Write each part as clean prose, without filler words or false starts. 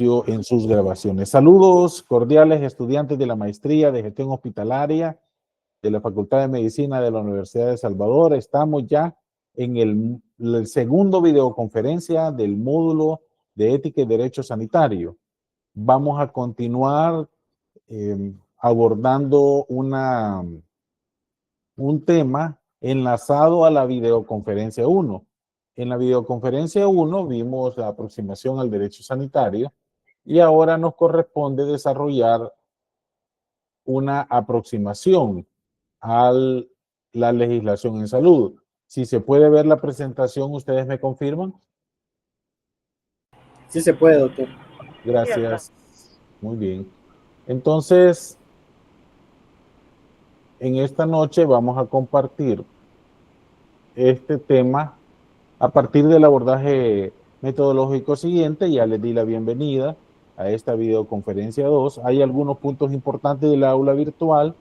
En sus grabaciones. Saludos cordiales, estudiantes de la maestría de gestión hospitalaria de la Facultad de Medicina de la Universidad de Salvador. Estamos ya en el segundo videoconferencia del módulo de ética y derecho sanitario. Vamos a continuar abordando un tema enlazado a la videoconferencia 1. En la videoconferencia 1 vimos la aproximación al derecho sanitario y ahora nos corresponde desarrollar una aproximación a la legislación en salud. Si se puede ver la presentación, ¿ustedes me confirman? Sí se puede, doctor. Gracias. Muy bien. Entonces, en esta noche vamos a compartir este tema a partir del abordaje metodológico siguiente. Ya les di la bienvenida a esta videoconferencia 2. Hay algunos puntos importantes del aula virtual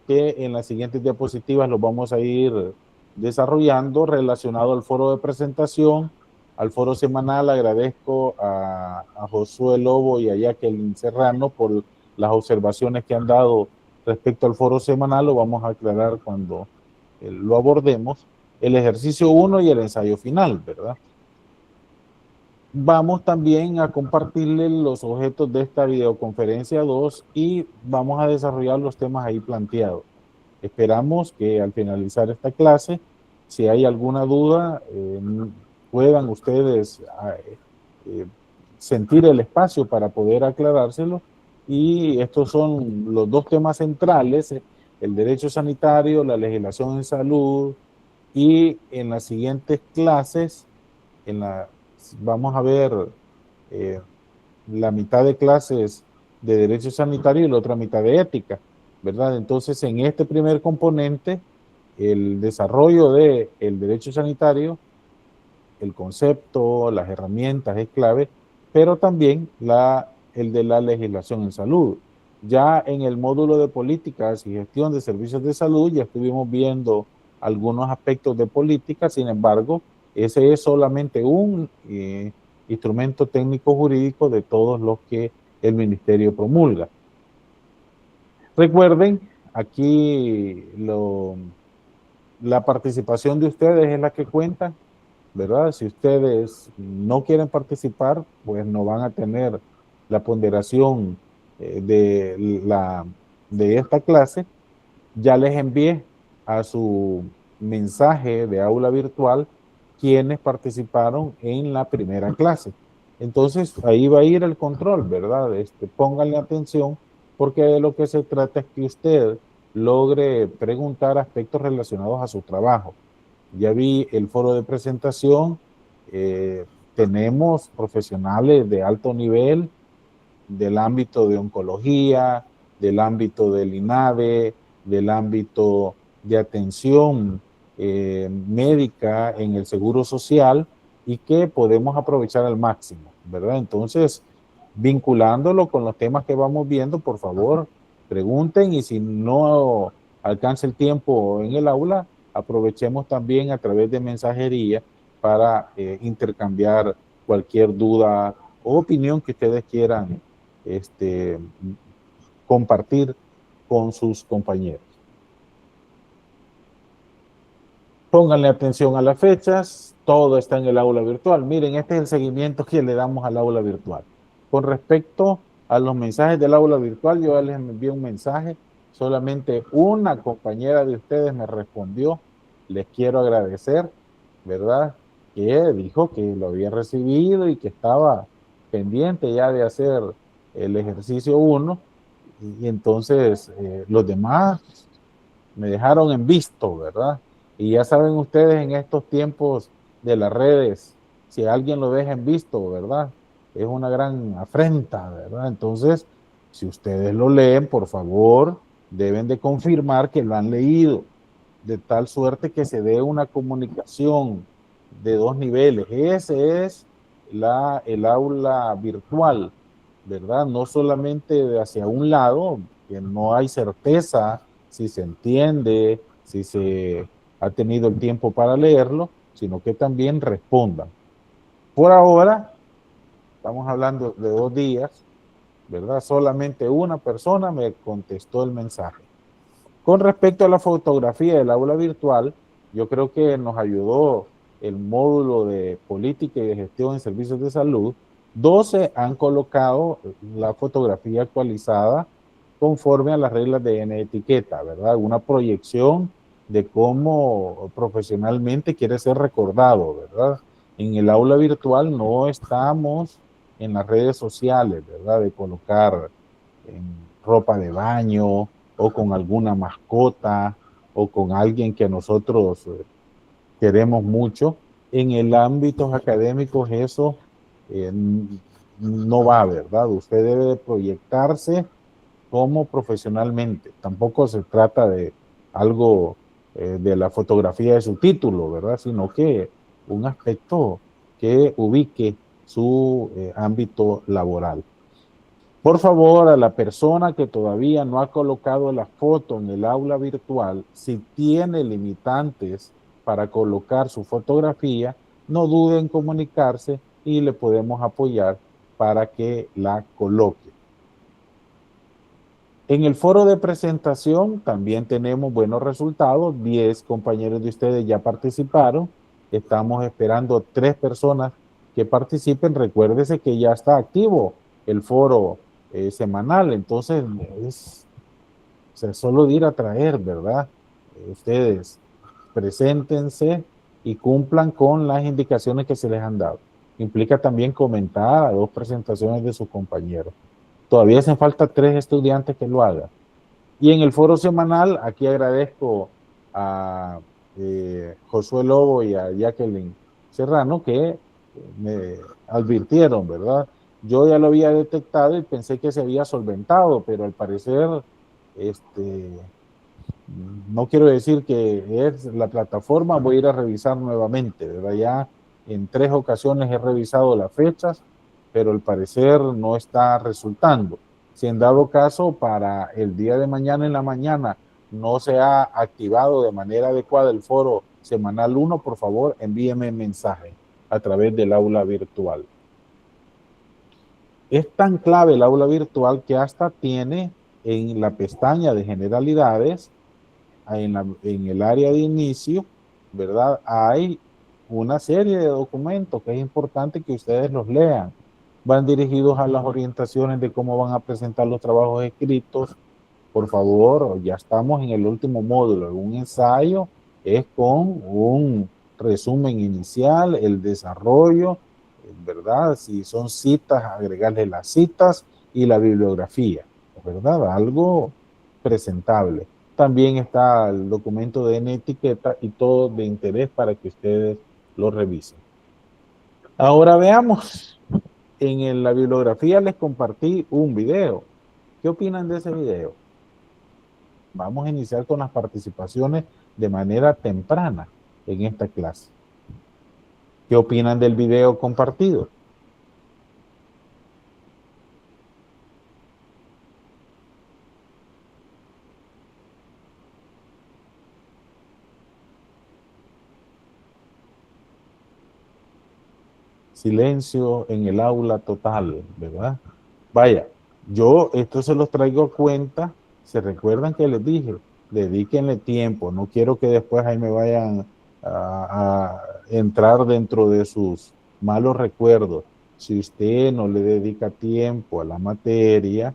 que en las siguientes diapositivas los vamos a ir desarrollando relacionado al foro de presentación, al foro semanal. Agradezco a Josué Lobo y a Jacqueline Serrano por las observaciones que han dado respecto al foro semanal. Lo vamos a aclarar cuando lo abordemos. El ejercicio 1 y el ensayo final, ¿verdad? Vamos también a compartirles los objetos de esta videoconferencia 2 y vamos a desarrollar los temas ahí planteados. Esperamos que al finalizar esta clase, si hay alguna duda, puedan ustedes sentir el espacio para poder aclarárselo. Y estos son los dos temas centrales, el derecho sanitario, la legislación en salud. Y en las siguientes clases, vamos a ver la mitad de clases de derecho sanitario y la otra mitad de ética, ¿verdad? Entonces, en este primer componente, el desarrollo del derecho sanitario, el concepto, las herramientas es clave, pero también el de la legislación en salud. Ya en el módulo de políticas y gestión de servicios de salud ya estuvimos viendo algunos aspectos de política. Sin embargo, ese es solamente un instrumento técnico jurídico de todos los que el ministerio promulga. Recuerden, aquí la participación de ustedes es la que cuenta, ¿verdad? Si ustedes no quieren participar, pues no van a tener la ponderación de esta clase. Ya les envié a su mensaje de aula virtual quienes participaron en la primera clase. Entonces, ahí va a ir el control, ¿verdad? Pónganle atención, porque de lo que se trata es que usted logre preguntar aspectos relacionados a su trabajo. Ya vi el foro de presentación, tenemos profesionales de alto nivel del ámbito de oncología, del ámbito del INAVE, del ámbito de atención médica en el seguro social y que podemos aprovechar al máximo, ¿verdad? Entonces, vinculándolo con los temas que vamos viendo, por favor, pregunten, y si no alcanza el tiempo en el aula, aprovechemos también a través de mensajería para intercambiar cualquier duda o opinión que ustedes quieran compartir con sus compañeros. Pónganle atención a las fechas, todo está en el aula virtual. Miren, este es el seguimiento que le damos al aula virtual. Con respecto a los mensajes del aula virtual, yo les envié un mensaje, solamente una compañera de ustedes me respondió. Les quiero agradecer, ¿verdad? Que dijo que lo había recibido y que estaba pendiente ya de hacer el ejercicio 1. Y entonces los demás me dejaron en visto, ¿verdad? Y ya saben ustedes, en estos tiempos de las redes, si alguien lo deja en visto, ¿verdad? Es una gran afrenta, ¿verdad? Entonces, si ustedes lo leen, por favor, deben de confirmar que lo han leído, de tal suerte que se dé una comunicación de dos niveles. Ese es el aula virtual, ¿verdad? No solamente hacia un lado, que no hay certeza si se entiende, si se ha tenido el tiempo para leerlo, sino que también respondan. Por ahora, estamos hablando de 2 días, ¿verdad? Solamente una persona me contestó el mensaje. Con respecto a la fotografía del aula virtual, yo creo que nos ayudó el módulo de política y de gestión en servicios de salud. 12 han colocado la fotografía actualizada conforme a las reglas de N etiqueta, ¿verdad? Una proyección de cómo profesionalmente quiere ser recordado, ¿verdad? En el aula virtual no estamos en las redes sociales, ¿verdad? De colocar en ropa de baño o con alguna mascota o con alguien que nosotros queremos mucho. En el ámbito académico eso eh, no va, ¿verdad? Usted debe de proyectarse como profesionalmente. Tampoco se trata de algo de la fotografía de su título, ¿verdad? Sino que un aspecto que ubique su ámbito laboral. Por favor, a la persona que todavía no ha colocado la foto en el aula virtual, si tiene limitantes para colocar su fotografía, no dude en comunicarse y le podemos apoyar para que la coloque. En el foro de presentación también tenemos buenos resultados. 10 compañeros de ustedes ya participaron. Estamos esperando 3 personas que participen. Recuérdese que ya está activo el foro semanal. Entonces, es solo de ir a traer, ¿verdad? Ustedes preséntense y cumplan con las indicaciones que se les han dado. Implica también comentar a 2 presentaciones de sus compañeros. Todavía hacen falta 3 estudiantes que lo hagan. Y en el foro semanal, aquí agradezco a Josué Lobo y a Jacqueline Serrano que me advirtieron, ¿verdad? Yo ya lo había detectado y pensé que se había solventado, pero al parecer, no quiero decir que es la plataforma, voy a ir a revisar nuevamente, ¿verdad? Ya en 3 ocasiones he revisado las fechas, pero al parecer no está resultando. Si en dado caso para el día de mañana en la mañana no se ha activado de manera adecuada el foro semanal 1, por favor envíeme mensaje a través del aula virtual. Es tan clave el aula virtual que hasta tiene en la pestaña de generalidades en el área de inicio, ¿verdad? Hay una serie de documentos que es importante que ustedes los lean. Van dirigidos a las orientaciones de cómo van a presentar los trabajos escritos. Por favor, ya estamos en el último módulo. Un ensayo es con un resumen inicial, el desarrollo, ¿verdad? Si son citas, agregarle las citas y la bibliografía, ¿verdad? Algo presentable. También está el documento de N etiqueta y todo de interés para que ustedes lo revisen. Ahora veamos. En la bibliografía les compartí un video. ¿Qué opinan de ese video? Vamos a iniciar con las participaciones de manera temprana en esta clase. ¿Qué opinan del video compartido? Silencio en el aula total, ¿verdad? Vaya, yo esto se los traigo a cuenta. ¿Se recuerdan que les dije? Dedíquenle tiempo. No quiero que después ahí me vayan a entrar dentro de sus malos recuerdos. Si usted no le dedica tiempo a la materia,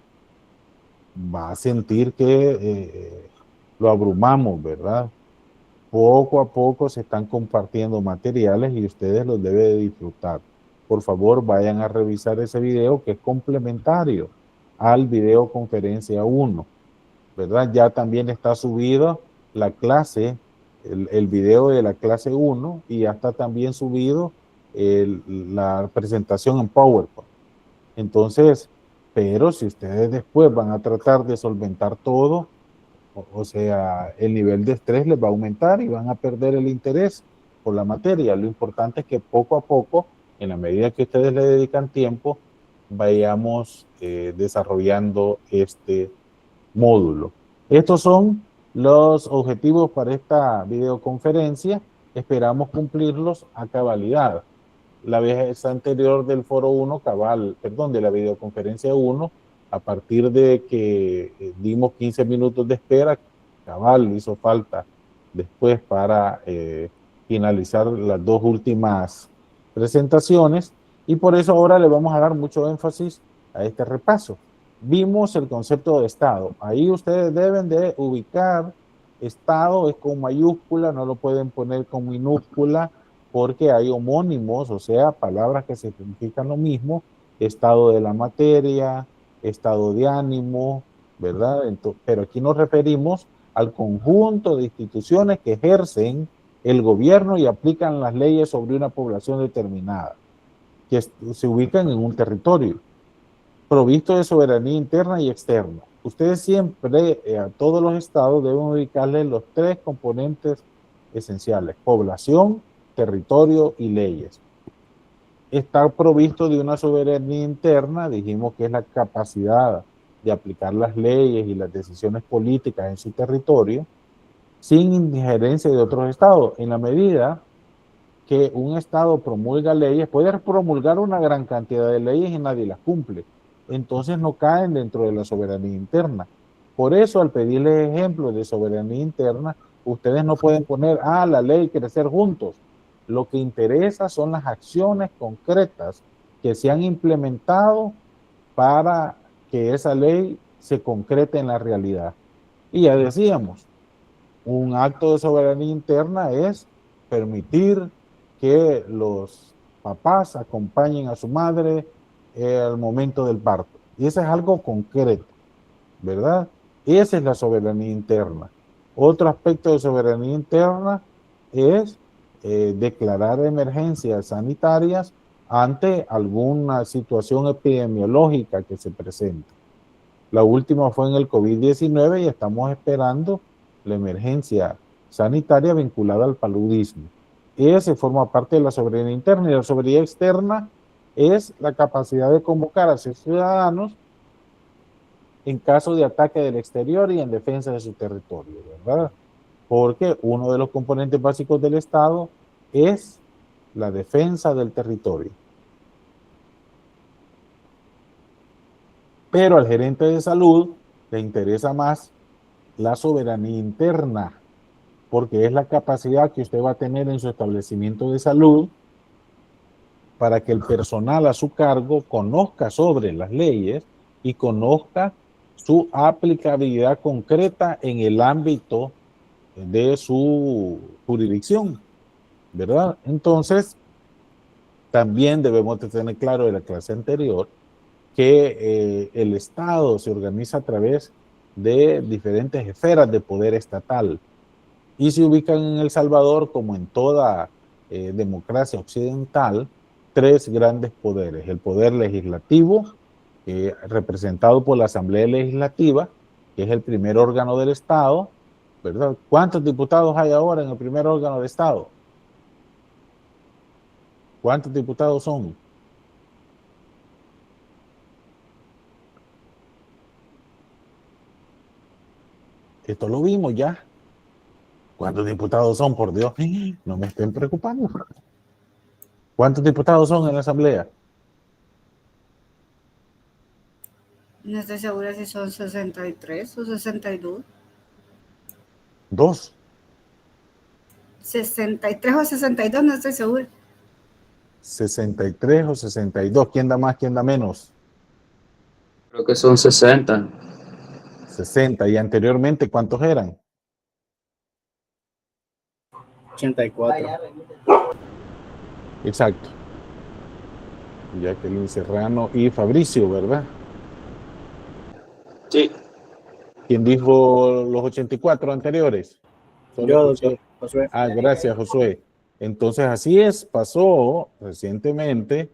va a sentir que lo abrumamos, ¿verdad? Poco a poco se están compartiendo materiales y ustedes los deben de disfrutar. Por favor, vayan a revisar ese video que es complementario al video conferencia 1, ¿verdad? Ya también está subido la clase, el video de la clase 1 y ya está también subido la presentación en PowerPoint. Entonces, pero si ustedes después van a tratar de solventar todo, o sea, el nivel de estrés les va a aumentar y van a perder el interés por la materia. Lo importante es que poco a poco, en la medida que ustedes le dedican tiempo, vayamos desarrollando este módulo. Estos son los objetivos para esta videoconferencia. Esperamos cumplirlos a cabalidad. la vez anterior del foro 1, cabal, perdón, de la videoconferencia 1, a partir de que dimos 15 minutos de espera, cabal, hizo falta después para finalizar las dos últimas presentaciones, y por eso ahora le vamos a dar mucho énfasis a este repaso. Vimos el concepto de Estado. Ahí ustedes deben de ubicar, Estado es con mayúscula, no lo pueden poner con minúscula, porque hay homónimos, o sea, palabras que significan lo mismo, estado de la materia, estado de ánimo, ¿verdad? Entonces, pero aquí nos referimos al conjunto de instituciones que ejercen el gobierno y aplican las leyes sobre una población determinada, que se ubican en un territorio provisto de soberanía interna y externa. Ustedes siempre, a todos los estados, deben ubicarle los tres componentes esenciales: población, territorio y leyes. Estar provisto de una soberanía interna, dijimos que es la capacidad de aplicar las leyes y las decisiones políticas en su territorio sin injerencia de otros estados. En la medida que un estado promulga leyes, puede promulgar una gran cantidad de leyes y nadie las cumple. Entonces no caen dentro de la soberanía interna. Por eso, al pedirles ejemplos de soberanía interna, ustedes no pueden poner, la ley crecer juntos. Lo que interesa son las acciones concretas que se han implementado para que esa ley se concrete en la realidad. Y ya decíamos, un acto de soberanía interna es permitir que los papás acompañen a su madre al momento del parto. Y eso es algo concreto, ¿verdad? Esa es la soberanía interna. Otro aspecto de soberanía interna es declarar emergencias sanitarias ante alguna situación epidemiológica que se presente. La última fue en el COVID-19 y estamos esperando la emergencia sanitaria vinculada al paludismo. Ese forma parte de la soberanía interna, y la soberanía externa es la capacidad de convocar a sus ciudadanos en caso de ataque del exterior y en defensa de su territorio, ¿verdad? Porque uno de los componentes básicos del Estado es la defensa del territorio. Pero al gerente de salud le interesa más la soberanía interna, porque es la capacidad que usted va a tener en su establecimiento de salud para que el personal a su cargo conozca sobre las leyes y conozca su aplicabilidad concreta en el ámbito de su jurisdicción, ¿verdad? Entonces, también debemos de tener claro de la clase anterior que el Estado se organiza a través de diferentes esferas de poder estatal y se ubican en El Salvador, como en toda democracia occidental, tres grandes poderes: el poder legislativo, representado por la Asamblea Legislativa, que es el primer órgano del Estado, ¿verdad? ¿Cuántos diputados hay ahora en el primer órgano del Estado? ¿Cuántos diputados son? Esto lo vimos ya. ¿Cuántos diputados son, por Dios? No me estén preocupando. ¿Cuántos diputados son en la Asamblea? No estoy segura si son 63 o 62. Dos. 63 o 62, no estoy segura. 63 o 62. ¿Quién da más, quién da menos? Creo que son 60. 60. ¿Y anteriormente cuántos eran? 84. Exacto. Jacqueline Serrano y Fabricio, ¿verdad? Sí. ¿Quién dijo los 84 anteriores? Yo, doctor Josué. Gracias, Josué. Entonces, así es, pasó recientemente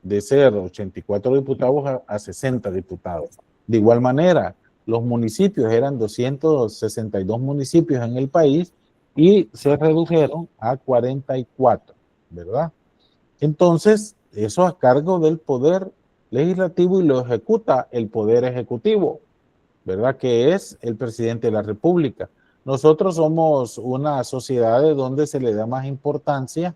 de ser 84 diputados a 60 diputados. De igual manera, los municipios eran 262 municipios en el país y se redujeron a 44, ¿verdad? Entonces, eso a cargo del poder legislativo y lo ejecuta el poder ejecutivo, ¿verdad? Que es el presidente de la República. Nosotros somos una sociedad de donde se le da más importancia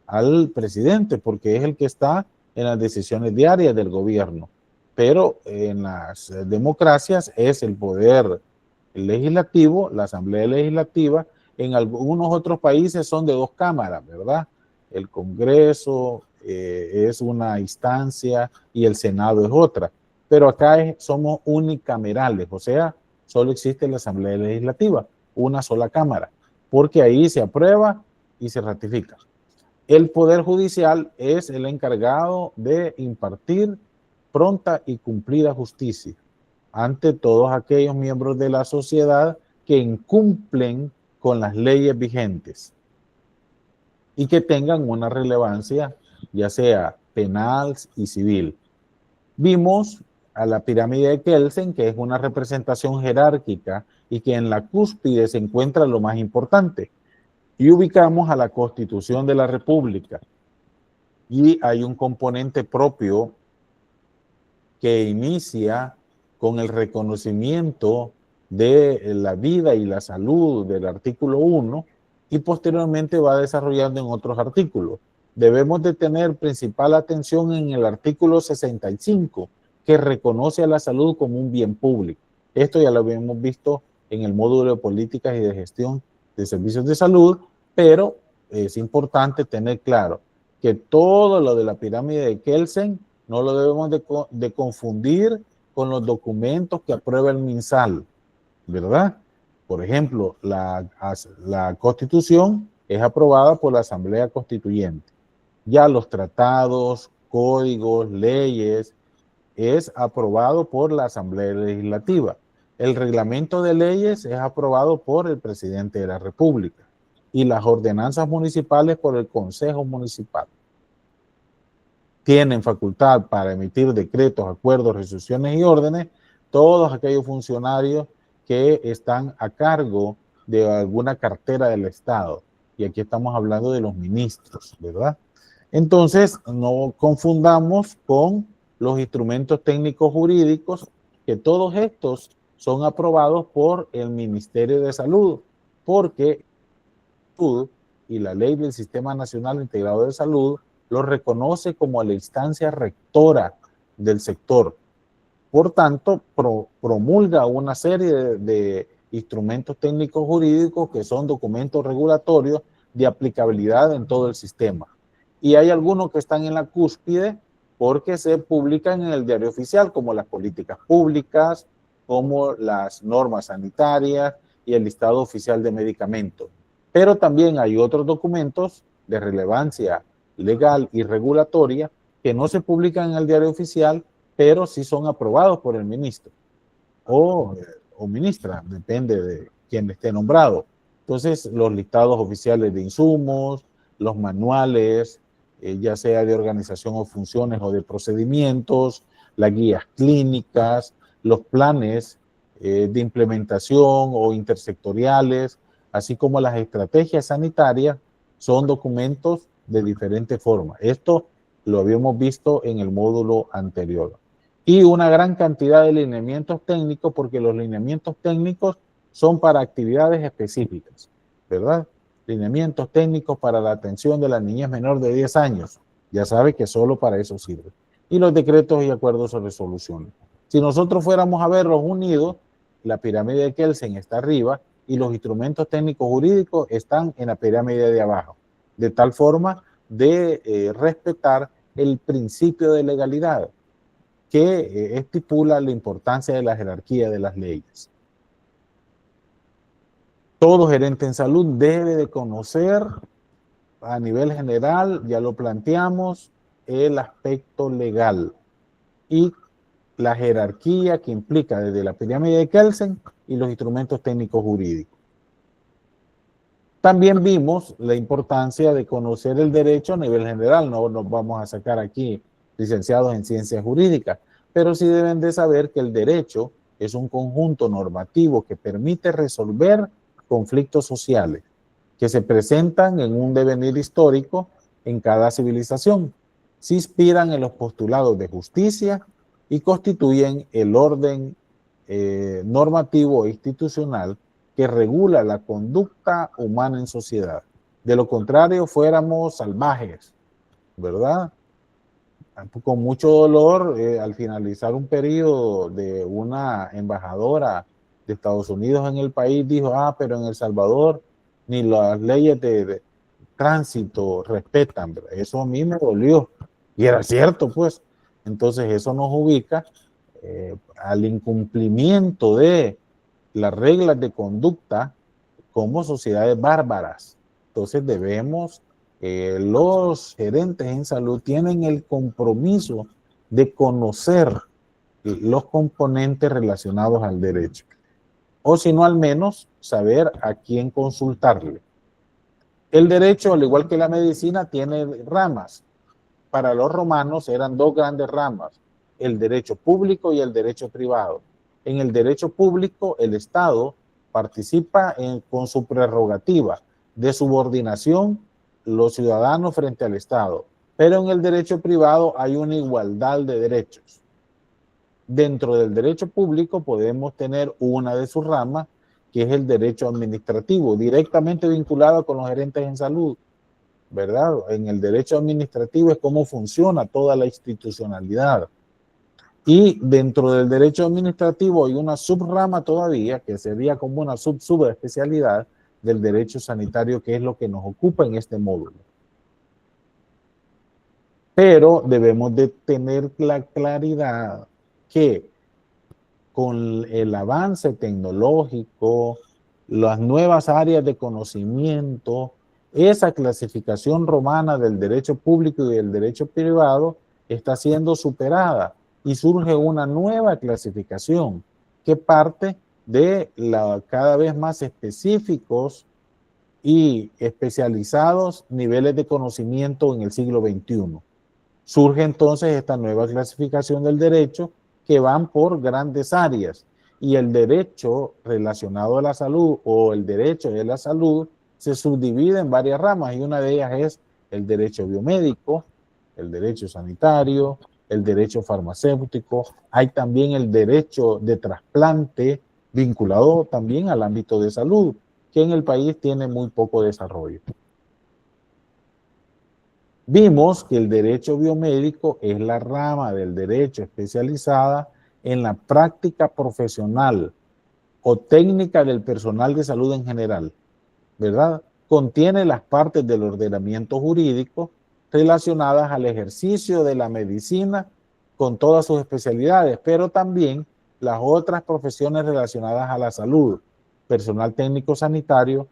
al presidente, porque es el que está en las decisiones diarias del gobierno. Pero en las democracias es el poder legislativo, la Asamblea Legislativa. En algunos otros países son de 2 cámaras, ¿verdad? El Congreso es una instancia y el Senado es otra. Pero acá somos unicamerales, o sea, solo existe la Asamblea Legislativa, una sola cámara, porque ahí se aprueba y se ratifica. El Poder Judicial es el encargado de impartir pronta y cumplida justicia ante todos aquellos miembros de la sociedad que incumplen con las leyes vigentes y que tengan una relevancia, ya sea penal y civil. Vimos a la pirámide de Kelsen, que es una representación jerárquica y que en la cúspide se encuentra lo más importante. Y ubicamos a la Constitución de la República. Y hay un componente propio que inicia con el reconocimiento de la vida y la salud del artículo 1 y posteriormente va desarrollando en otros artículos. Debemos de tener principal atención en el artículo 65, que reconoce a la salud como un bien público. Esto ya lo habíamos visto en el módulo de políticas y de gestión de servicios de salud, pero es importante tener claro que todo lo de la pirámide de Kelsen no lo debemos de confundir con los documentos que aprueba el MinSal, ¿verdad? Por ejemplo, la Constitución es aprobada por la Asamblea Constituyente. Ya los tratados, códigos, leyes, es aprobado por la Asamblea Legislativa. El reglamento de leyes es aprobado por el presidente de la República y las ordenanzas municipales por el Consejo Municipal. Tienen facultad para emitir decretos, acuerdos, resoluciones y órdenes todos aquellos funcionarios que están a cargo de alguna cartera del Estado. Y aquí estamos hablando de los ministros, ¿verdad? Entonces, no confundamos con los instrumentos técnicos jurídicos, que todos estos son aprobados por el Ministerio de Salud, porque y la ley del Sistema Nacional Integrado de Salud lo reconoce como la instancia rectora del sector. Por tanto, promulga una serie de instrumentos técnicos jurídicos que son documentos regulatorios de aplicabilidad en todo el sistema. Y hay algunos que están en la cúspide porque se publican en el diario oficial, como las políticas públicas, como las normas sanitarias y el listado oficial de medicamentos. Pero también hay otros documentos de relevancia legal y regulatoria que no se publican en el diario oficial, pero sí son aprobados por el ministro o ministra, depende de quién esté nombrado. Entonces, los listados oficiales de insumos, los manuales, ya sea de organización o funciones o de procedimientos, las guías clínicas, los planes de implementación o intersectoriales, así como las estrategias sanitarias, son documentos de diferente forma. Esto lo habíamos visto en el módulo anterior. Y una gran cantidad de lineamientos técnicos, porque los lineamientos técnicos son para actividades específicas, ¿verdad? Lineamientos técnicos para la atención de la niñez menor de 10 años. Ya sabe que solo para eso sirve. Y los decretos y acuerdos o resoluciones. Si nosotros fuéramos a verlos unidos, la pirámide de Kelsen está arriba y los instrumentos técnicos jurídicos están en la pirámide de abajo, de tal forma de respetar el principio de legalidad que estipula la importancia de la jerarquía de las leyes. Todo gerente en salud debe de conocer a nivel general, ya lo planteamos, el aspecto legal y la jerarquía que implica desde la pirámide de Kelsen y los instrumentos técnicos jurídicos. También vimos la importancia de conocer el derecho a nivel general. No nos vamos a sacar aquí licenciados en ciencias jurídicas, pero sí deben de saber que el derecho es un conjunto normativo que permite resolver conflictos sociales que se presentan en un devenir histórico en cada civilización. Se inspiran en los postulados de justicia y constituyen el orden normativo e institucional que regula la conducta humana en sociedad. De lo contrario, fuéramos salvajes, ¿verdad? Con mucho dolor, al finalizar un periodo de una embajadora de Estados Unidos en el país, dijo, pero en El Salvador ni las leyes de tránsito respetan, ¿verdad? Eso a mí me dolió. Y era cierto, pues. Entonces eso nos ubica al incumplimiento de las reglas de conducta como sociedades bárbaras. Entonces debemos, los gerentes en salud tienen el compromiso de conocer los componentes relacionados al derecho, o si no, al menos saber a quién consultarle. El derecho, al igual que la medicina, tiene ramas. Para los romanos eran dos grandes ramas, el derecho público y el derecho privado. En el derecho público, el Estado participa con su prerrogativa de subordinación los ciudadanos frente al Estado. Pero en el derecho privado hay una igualdad de derechos. Dentro del derecho público podemos tener una de sus ramas, que es el derecho administrativo, directamente vinculado con los gerentes en salud, ¿verdad? En el derecho administrativo es cómo funciona toda la institucionalidad. Y dentro del derecho administrativo hay una subrama todavía, que sería como una subespecialidad del derecho sanitario, que es lo que nos ocupa en este módulo. Pero debemos de tener la claridad que con el avance tecnológico, las nuevas áreas de conocimiento, esa clasificación romana del derecho público y del derecho privado está siendo superada y surge una nueva clasificación que parte de cada vez más específicos y especializados niveles de conocimiento en el siglo XXI. Surge entonces esta nueva clasificación del derecho que van por grandes áreas, y el derecho relacionado a la salud o el derecho de la salud se subdivide en varias ramas, y una de ellas es el derecho biomédico, el derecho sanitario, el derecho farmacéutico. Hay también el derecho de trasplante vinculado también al ámbito de salud, que en el país tiene muy poco desarrollo. Vimos que el derecho biomédico es la rama del derecho especializada en la práctica profesional o técnica del personal de salud en general, ¿verdad? Contiene las partes del ordenamiento jurídico relacionadas al ejercicio de la medicina con todas sus especialidades, pero también las otras profesiones relacionadas a la salud, personal técnico sanitario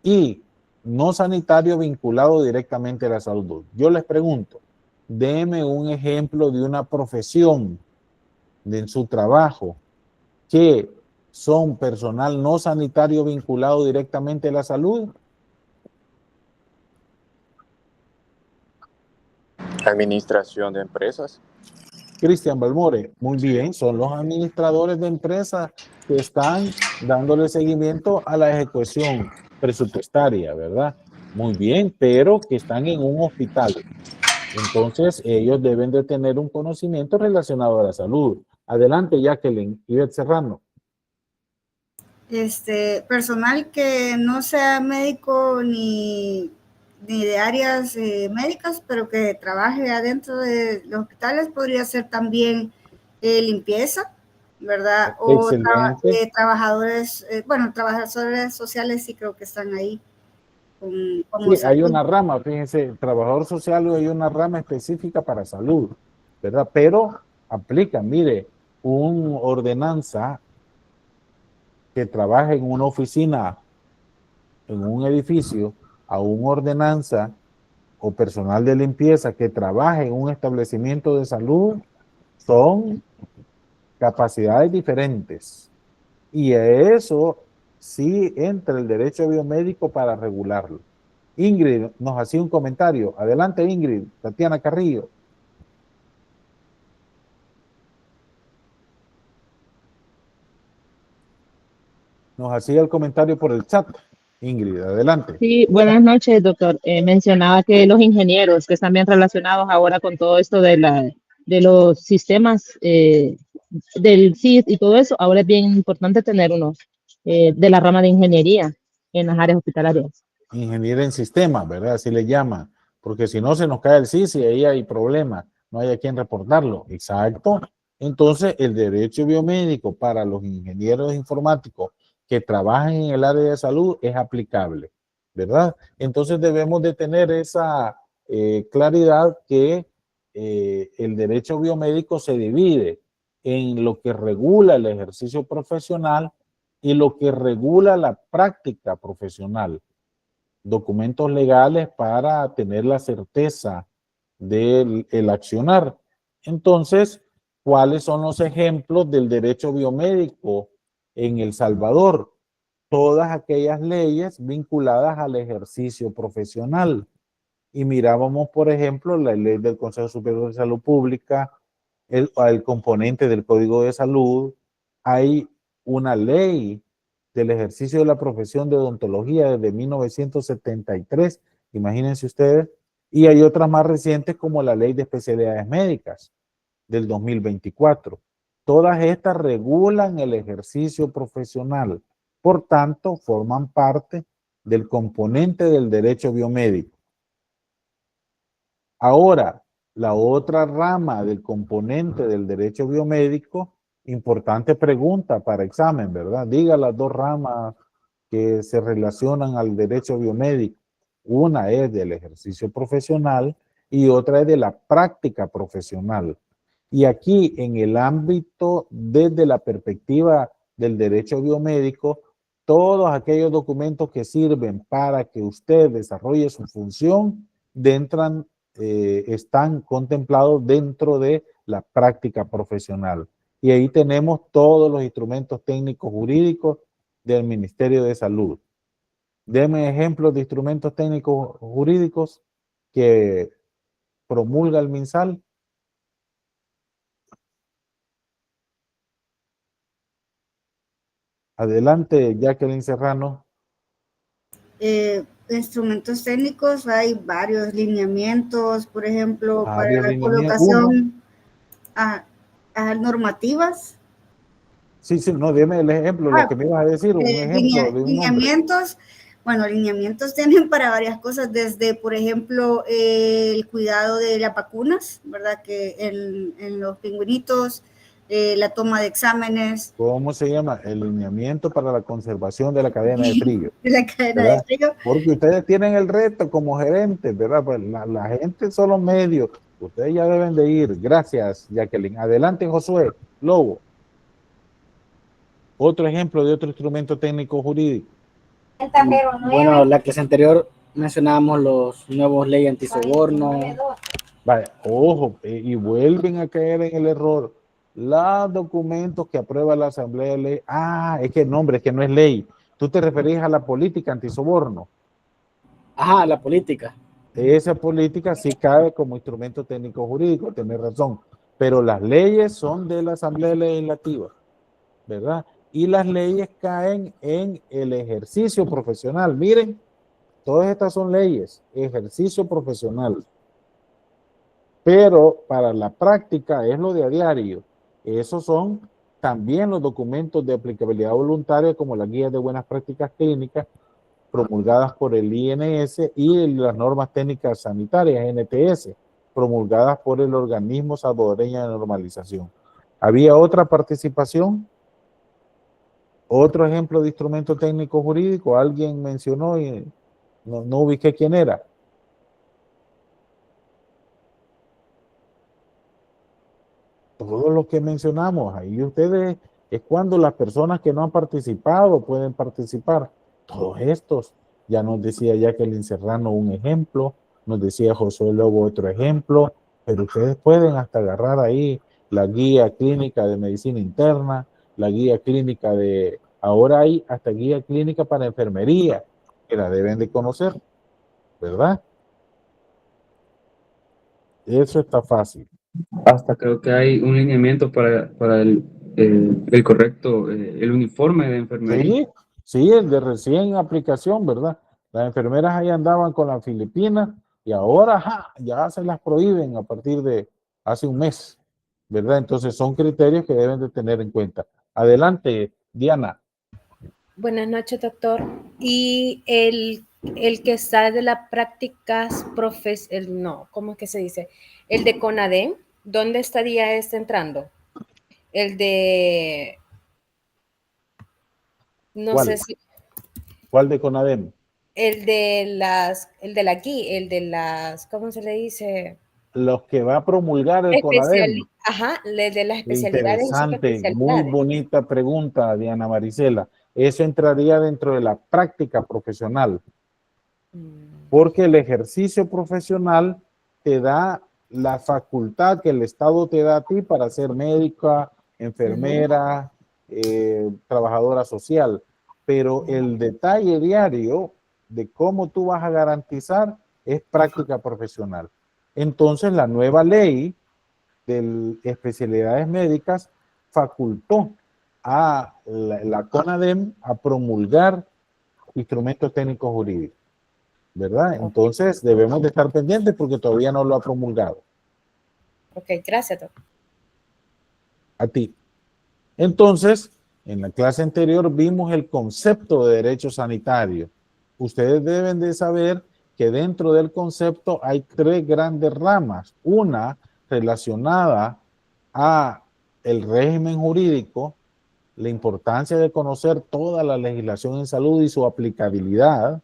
y no sanitario vinculado directamente a la salud. Yo les pregunto, déme un ejemplo de una profesión en su trabajo que son personal no sanitario vinculado directamente a la salud. Administración de empresas. Cristian Balmore, muy bien, son los administradores de empresas que están dándole seguimiento a la ejecución presupuestaria, ¿verdad? Muy bien, pero que están en un hospital. Entonces, ellos deben de tener un conocimiento relacionado a la salud. Adelante, Jacqueline. Ivette Serrano. Personal que no sea médico ni de áreas médicas, pero que trabaje adentro de los hospitales, podría ser también limpieza, ¿verdad? O trabajadores, trabajadores sociales sí creo que están ahí. Sí, hay una rama, fíjense, trabajador social, hay una rama específica para salud, ¿verdad? Pero aplica, mire, un ordenanza que trabaja en una oficina, en un edificio, a un ordenanza o personal de limpieza que trabaje en un establecimiento de salud, son capacidades diferentes. Y eso sí entra el derecho biomédico para regularlo. Ingrid nos hacía un comentario. Adelante, Ingrid. Tatiana Carrillo. Nos hacía el comentario por el chat. Ingrid, adelante. Sí, buenas noches, doctor. Mencionaba que los ingenieros que están bien relacionados ahora con todo esto de los sistemas del CIS y todo eso, ahora es bien importante tener unos de la rama de ingeniería en las áreas hospitalarias. ingeniera en sistemas, ¿verdad? Así le llaman, porque si no se nos cae el CIS y ahí hay problema, no hay a quien reportarlo. Exacto. Entonces, el derecho biomédico para los ingenieros informáticos que trabajan en el área de salud es aplicable, ¿verdad? Entonces debemos de tener esa claridad que el derecho biomédico se divide en lo que regula el ejercicio profesional y lo que regula la práctica profesional. Documentos legales para tener la certeza del accionar. Entonces, ¿cuáles son los ejemplos del derecho biomédico en El Salvador? Todas aquellas leyes vinculadas al ejercicio profesional. Y mirábamos, por ejemplo, la ley del Consejo Superior de Salud Pública, el componente del Código de Salud. Hay una ley del ejercicio de la profesión de odontología desde 1973, imagínense ustedes, y hay otras más recientes como la ley de especialidades médicas del 2024. Todas estas regulan el ejercicio profesional, por tanto, forman parte del componente del derecho biomédico. Ahora, la otra rama del componente del derecho biomédico, importante pregunta para examen, ¿verdad? Diga las dos ramas que se relacionan al derecho biomédico. Una es del ejercicio profesional y otra es de la práctica profesional. Y aquí, en el ámbito, desde la perspectiva del derecho biomédico, todos aquellos documentos que sirven para que usted desarrolle su función están contemplados dentro de la práctica profesional. Y ahí tenemos todos los instrumentos técnicos jurídicos del Ministerio de Salud. Deme ejemplos de instrumentos técnicos jurídicos que promulga el MinSal. Adelante, Jacqueline Serrano. Instrumentos técnicos, hay varios lineamientos, por ejemplo, para la Uno. colocación a normativas. Sí, no, dime el ejemplo, lo que me ibas a decir, un ejemplo de un lineamientos. Bueno, lineamientos tienen para varias cosas, desde, por ejemplo, el cuidado de las vacunas, ¿verdad? Que en los pingüinitos, la toma de exámenes. ¿Cómo se llama? El lineamiento para la conservación de la cadena de frío. La cadena de frío. Porque ustedes tienen el reto como gerentes, ¿verdad? Pues la gente son los medios. Ustedes ya deben de ir. Gracias, Jacqueline. Adelante, Josué Lobo. Otro ejemplo de otro instrumento técnico jurídico. Bueno, la clase anterior mencionábamos los nuevos leyes antisoborno. Vaya, ojo, y vuelven a caer en el error. Los documentos que aprueba la Asamblea de Ley. Es que nombre, es que no es ley. Tú te referís a la política antisoborno. Ajá, la política. Esa política sí cabe como instrumento técnico jurídico, tenés razón. Pero las leyes son de la Asamblea Legislativa, ¿verdad? Y las leyes caen en el ejercicio profesional. Miren, todas estas son leyes, ejercicio profesional. Pero para la práctica es lo de a diario. Esos son también los documentos de aplicabilidad voluntaria como las guías de buenas prácticas clínicas promulgadas por el INS y las normas técnicas sanitarias, NTS, promulgadas por el organismo salvadoreño de normalización. ¿Había otra participación? Otro ejemplo de instrumento técnico jurídico, alguien mencionó y no ubiqué quién era. Todo lo que mencionamos, ahí ustedes, es cuando las personas que no han participado pueden participar. Todos estos, ya nos decía Jacqueline Serrano un ejemplo, nos decía Josué Lobo otro ejemplo, pero ustedes pueden hasta agarrar ahí la guía clínica de medicina interna, la guía clínica de, ahora hay hasta guía clínica para enfermería, que la deben de conocer, ¿verdad? Eso está fácil. Hasta creo que hay un lineamiento para el correcto, el uniforme de enfermería. Sí, el de recién aplicación, ¿verdad? Las enfermeras ahí andaban con las Filipinas y ahora ya se las prohíben a partir de hace un mes, ¿verdad? Entonces son criterios que deben de tener en cuenta. Adelante, Diana. Buenas noches, doctor. Y el el que está de las prácticas no, ¿cómo es que se dice? El de CONADEM, ¿dónde estaría este entrando? El de, no ¿Cuál? sé si, ¿Cuál de CONADEM? el de la GUI, el de las, ¿cómo se le dice? Los que va a promulgar el CONADEM. Ajá, el de las especialidades y Interesante, muy subespecialidades. bonita pregunta, Diana Marisela. Eso entraría dentro de la práctica profesional, porque el ejercicio profesional te da la facultad que el Estado te da a ti para ser médica, enfermera, trabajadora social, pero el detalle diario de cómo tú vas a garantizar es práctica profesional. Entonces, la nueva ley de especialidades médicas facultó a la CONADEM a promulgar instrumentos técnicos jurídicos, ¿verdad? Entonces debemos de estar pendientes porque todavía no lo ha promulgado. Ok, gracias, doctor. A ti. Entonces, en la clase anterior vimos el concepto de derecho sanitario. Ustedes deben de saber que dentro del concepto hay tres grandes ramas. Una relacionada a el régimen jurídico, la importancia de conocer toda la legislación en salud y su aplicabilidad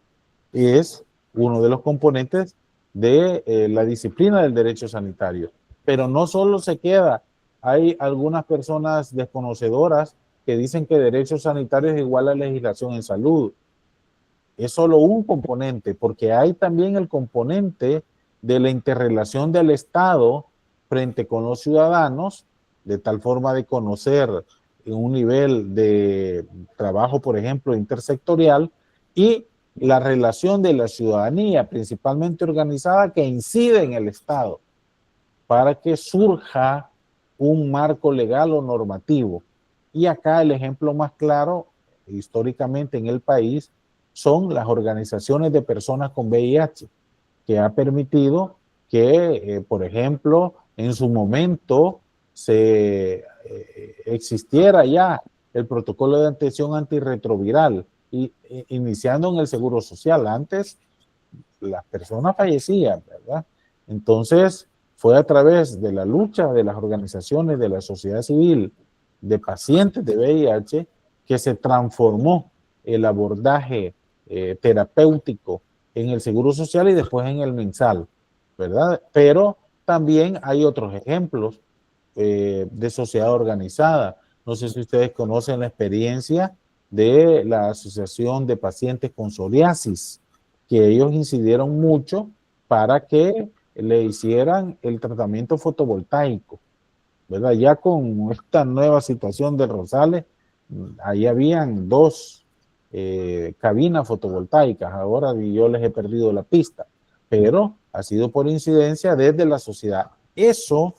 es uno de los componentes de la disciplina del derecho sanitario. Pero no solo se queda, hay algunas personas desconocedoras que dicen que derecho sanitario es igual a legislación en salud. Es solo un componente, porque hay también el componente de la interrelación del Estado frente con los ciudadanos, de tal forma de conocer un nivel de trabajo, por ejemplo, intersectorial, y la relación de la ciudadanía, principalmente organizada, que incide en el Estado, para que surja un marco legal o normativo. Y acá el ejemplo más claro, históricamente en el país, son las organizaciones de personas con VIH, que ha permitido que, por ejemplo, en su momento se existiera ya el protocolo de atención antirretroviral, iniciando en el Seguro Social. Antes las personas fallecían, ¿verdad? Entonces fue a través de la lucha de las organizaciones de la sociedad civil de pacientes de VIH que se transformó el abordaje terapéutico en el Seguro Social y después en el MinSal, ¿verdad? Pero también hay otros ejemplos de sociedad organizada. No sé si ustedes conocen la experiencia de la Asociación de Pacientes con Psoriasis, que ellos incidieron mucho para que le hicieran el tratamiento fotovoltaico, ¿verdad? Ya con esta nueva situación de Rosales, ahí habían dos cabinas fotovoltaicas, ahora yo les he perdido la pista, pero ha sido por incidencia desde la sociedad. Eso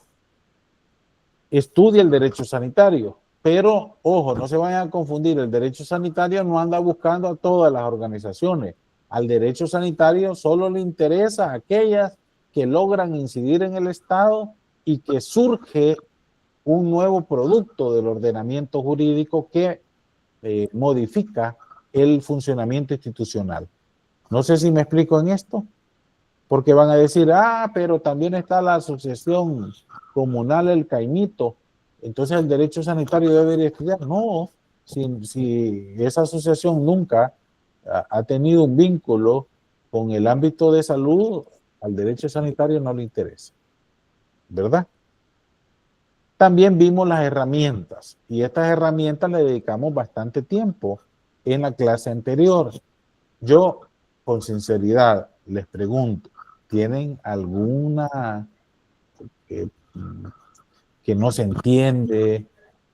estudia el derecho sanitario, pero ojo, no se vayan a confundir, el derecho sanitario no anda buscando a todas las organizaciones. Al derecho sanitario solo le interesa a aquellas que logran incidir en el Estado y que surge un nuevo producto del ordenamiento jurídico que modifica el funcionamiento institucional. No sé si me explico en esto, porque van a decir, pero también está la asociación comunal El Caimito, entonces el derecho sanitario debería estudiar. No, si esa asociación nunca ha tenido un vínculo con el ámbito de salud, al derecho sanitario no le interesa, ¿verdad? También vimos las herramientas y estas herramientas le dedicamos bastante tiempo en la clase anterior. Yo, con sinceridad, les pregunto, ¿tienen alguna que no se entiende?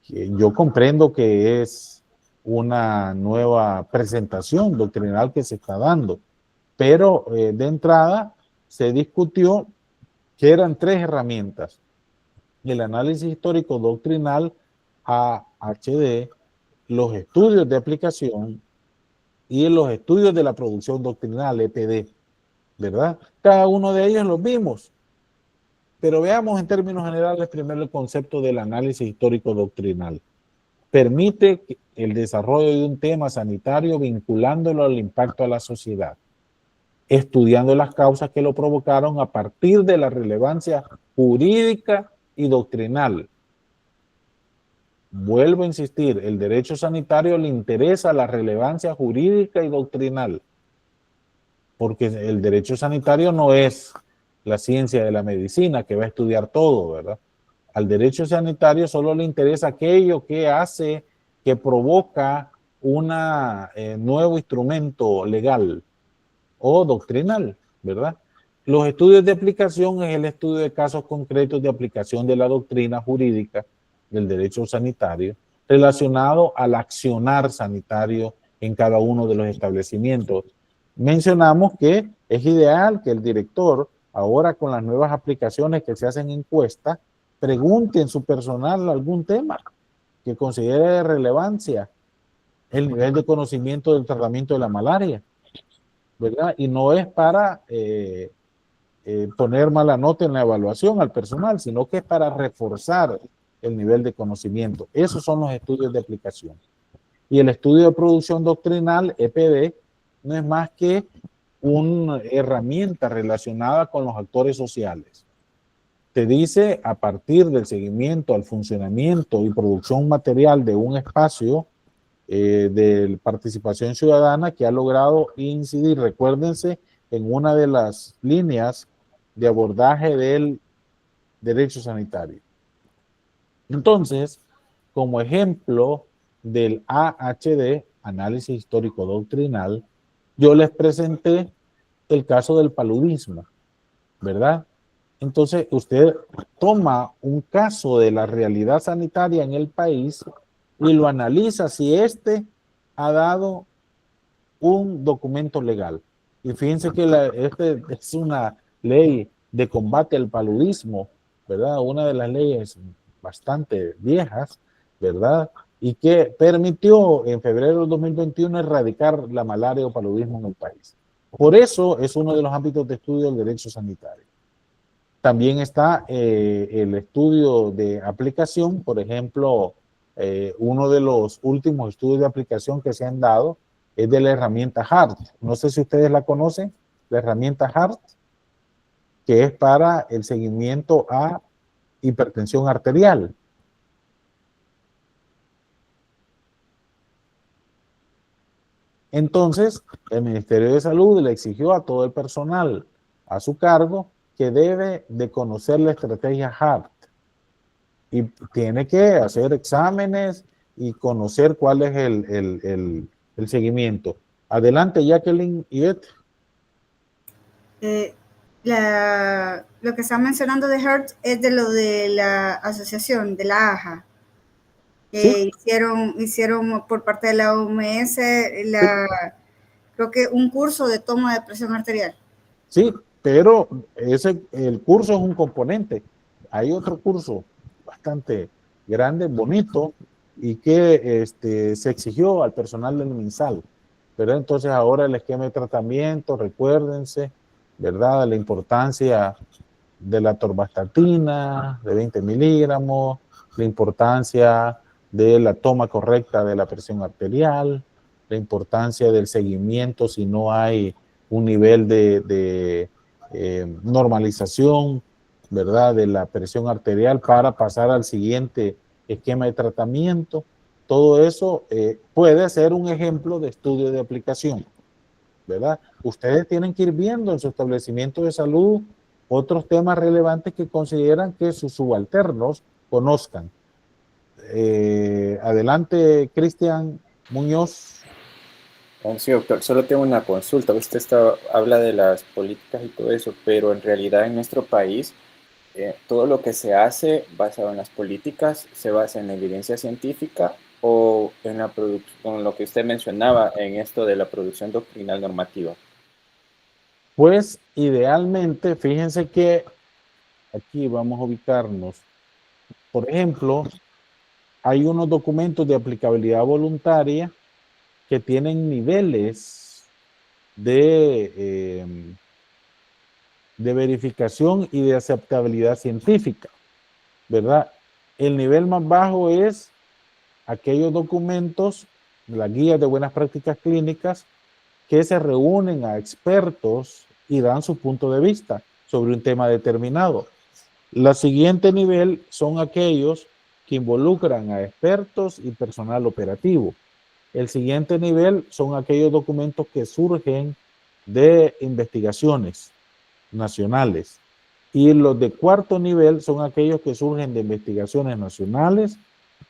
Yo comprendo que es una nueva presentación doctrinal que se está dando, pero de entrada se discutió que eran tres herramientas: el análisis histórico doctrinal, AHD, los estudios de aplicación y los estudios de la producción doctrinal, EPD, ¿verdad? Cada uno de ellos los vimos, pero veamos en términos generales primero el concepto del análisis histórico doctrinal. Permite el desarrollo de un tema sanitario vinculándolo al impacto a la sociedad. estudiando las causas que lo provocaron a partir de la relevancia jurídica y doctrinal. Vuelvo a insistir, el derecho sanitario le interesa la relevancia jurídica y doctrinal, porque el derecho sanitario no es la ciencia de la medicina que va a estudiar todo, ¿verdad? Al derecho sanitario solo le interesa aquello que hace, que provoca un nuevo instrumento legal o doctrinal, ¿verdad? Los estudios de aplicación es el estudio de casos concretos de aplicación de la doctrina jurídica del derecho sanitario relacionado al accionar sanitario en cada uno de los establecimientos. Mencionamos que es ideal que el director, ahora con las nuevas aplicaciones que se hacen en encuesta, pregunte en su personal algún tema que considere de relevancia, el nivel de conocimiento del tratamiento de la malaria, ¿verdad? Y no es para poner mala nota en la evaluación al personal, sino que es para reforzar el nivel de conocimiento. Esos son los estudios de aplicación. Y el estudio de producción doctrinal, EPD, no es más que una herramienta relacionada con los actores sociales. Te dice, a partir del seguimiento al funcionamiento y producción material de un espacio de participación ciudadana que ha logrado incidir, recuérdense, en una de las líneas de abordaje del derecho sanitario. Entonces, como ejemplo del AHD, análisis histórico doctrinal, yo les presenté el caso del paludismo, ¿verdad? Entonces, usted toma un caso de la realidad sanitaria en el país y lo analiza si éste ha dado un documento legal. Y fíjense que este es una ley de combate al paludismo, ¿verdad? Una de las leyes bastante viejas, ¿verdad? Y que permitió en febrero del 2021 erradicar la malaria o paludismo en el país. Por eso es uno de los ámbitos de estudio del derecho sanitario. También está el estudio de aplicación, por ejemplo, uno de los últimos estudios de aplicación que se han dado es de la herramienta HART. No sé si ustedes la conocen, la herramienta HART, que es para el seguimiento a hipertensión arterial. Entonces, el Ministerio de Salud le exigió a todo el personal a su cargo que debe de conocer la estrategia HART y tiene que hacer exámenes y conocer cuál es el seguimiento. Adelante, Jacqueline Yvette. Lo que está mencionando de HART es de lo de la asociación, de la AJA. ¿Sí? Hicieron por parte de la OMS, creo que un curso de toma de presión arterial. Sí, pero el curso es un componente. Hay otro curso bastante grande, bonito, y que se exigió al personal del MinSal. Pero entonces ahora el esquema de tratamiento, recuérdense, ¿verdad? La importancia de la atorvastatina de 20 miligramos, la importancia de la toma correcta de la presión arterial, la importancia del seguimiento si no hay un nivel de normalización, ¿verdad?, de la presión arterial para pasar al siguiente esquema de tratamiento. Todo eso puede ser un ejemplo de estudio de aplicación, ¿verdad? Ustedes tienen que ir viendo en su establecimiento de salud otros temas relevantes que consideran que sus subalternos conozcan. Adelante, Cristian Muñoz. Sí, doctor, solo tengo una consulta. Usted habla de las políticas y todo eso, pero en realidad en nuestro país todo lo que se hace basado en las políticas se basa en evidencia científica o en con lo que usted mencionaba en esto de la producción doctrinal normativa. Pues idealmente, fíjense que aquí vamos a ubicarnos. Por ejemplo, hay unos documentos de aplicabilidad voluntaria que tienen niveles de verificación y de aceptabilidad científica, ¿verdad? El nivel más bajo es aquellos documentos, las guías de buenas prácticas clínicas, que se reúnen a expertos y dan su punto de vista sobre un tema determinado. El siguiente nivel son aquellos que involucran a expertos y personal operativo. El siguiente nivel son aquellos documentos que surgen de investigaciones nacionales. Y los de cuarto nivel son aquellos que surgen de investigaciones nacionales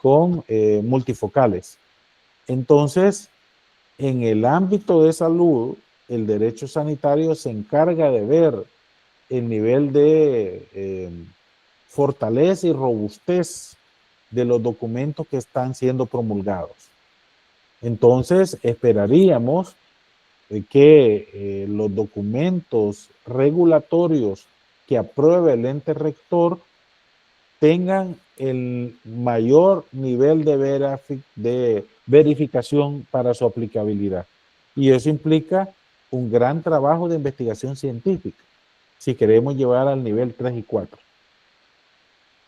con multifocales. Entonces, en el ámbito de salud, el derecho sanitario se encarga de ver el nivel de fortaleza y robustez de los documentos que están siendo promulgados. Entonces, esperaríamos que los documentos regulatorios que apruebe el ente rector tengan el mayor nivel de verificación para su aplicabilidad. Y eso implica un gran trabajo de investigación científica, si queremos llevar al nivel 3 y 4.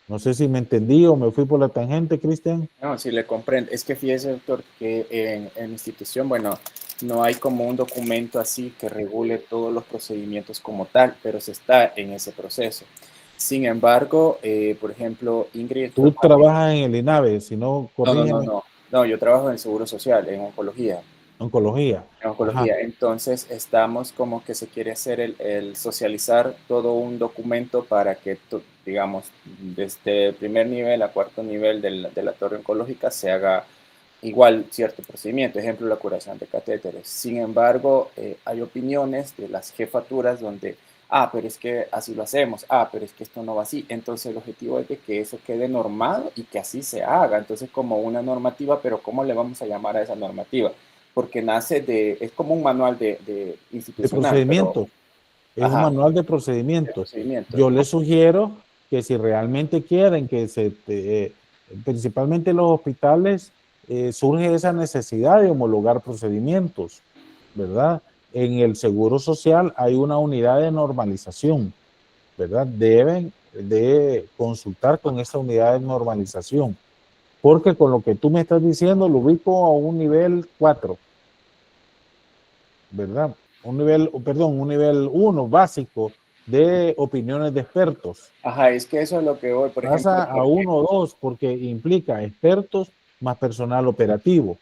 No sé si me entendí o me fui por la tangente, Cristian. No, sí le comprendo. Es que fíjese, doctor, que en la institución, bueno, no hay como un documento así que regule todos los procedimientos como tal, pero se está en ese proceso. Sin embargo, por ejemplo, Ingrid... Tú trabajas en el INAVE, si no, corrígeme. No, yo trabajo en Seguro Social, en oncología. Oncología. En oncología. Ajá. Entonces, estamos como que se quiere hacer el socializar todo un documento para que, digamos, desde el primer nivel a cuarto nivel de la torre oncológica se haga igual cierto procedimiento, ejemplo, la curación de catéteres. Sin embargo, hay opiniones de las jefaturas donde, pero es que así lo hacemos, pero es que esto no va así. Entonces, el objetivo es de que eso quede normado y que así se haga. Entonces, como una normativa, pero ¿cómo le vamos a llamar a esa normativa? Porque es como un manual de institucional. De procedimiento. Es un manual de procedimientos. Yo les sugiero que si realmente quieren que principalmente en los hospitales, surge esa necesidad de homologar procedimientos, ¿verdad? En el Seguro Social hay una unidad de normalización, ¿verdad? Deben de consultar con esa unidad de normalización, porque con lo que tú me estás diciendo lo ubico a un nivel 4, ¿verdad? Un nivel 1 básico de opiniones de expertos. Es que eso es lo que voy, por ejemplo. Pasa a 1 o 2 porque implica expertos más personal operativo,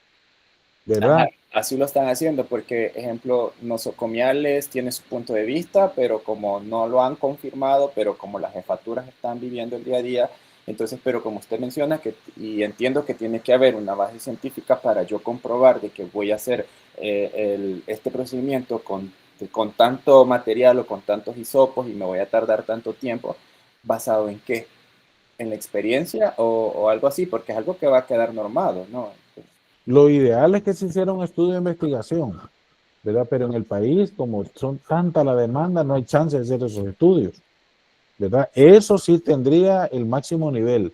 ¿verdad? Así lo están haciendo porque, ejemplo, nosocomiales tiene su punto de vista, pero como no lo han confirmado, pero como las jefaturas están viviendo el día a día, entonces, pero como usted menciona, y entiendo que tiene que haber una base científica para yo comprobar de que voy a hacer este procedimiento con tanto material o con tantos hisopos y me voy a tardar tanto tiempo, ¿basado en qué? ¿En la experiencia o algo así? Porque es algo que va a quedar normado, ¿no? Lo ideal es que se hiciera un estudio de investigación, ¿verdad? Pero en el país, como son tanta la demanda, no hay chance de hacer esos estudios, ¿verdad? Eso sí tendría el máximo nivel,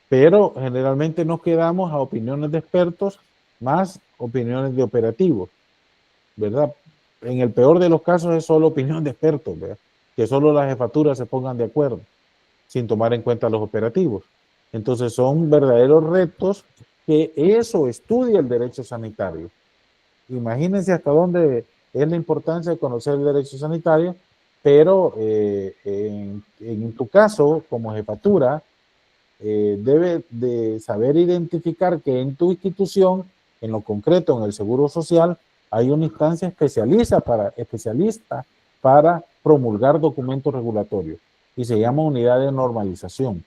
pero generalmente nos quedamos a opiniones de expertos más opiniones de operativos, ¿verdad? En el peor de los casos es solo opinión de expertos, ¿verdad? Que solo las jefaturas se pongan de acuerdo, sin tomar en cuenta los operativos. Entonces son verdaderos retos que eso estudia el derecho sanitario. Imagínense hasta dónde es la importancia de conocer el derecho sanitario, pero en tu caso, como jefatura, debe de saber identificar que en tu institución, en lo concreto en el Seguro Social, hay una instancia especialista para promulgar documentos regulatorios y se llama unidad de normalización.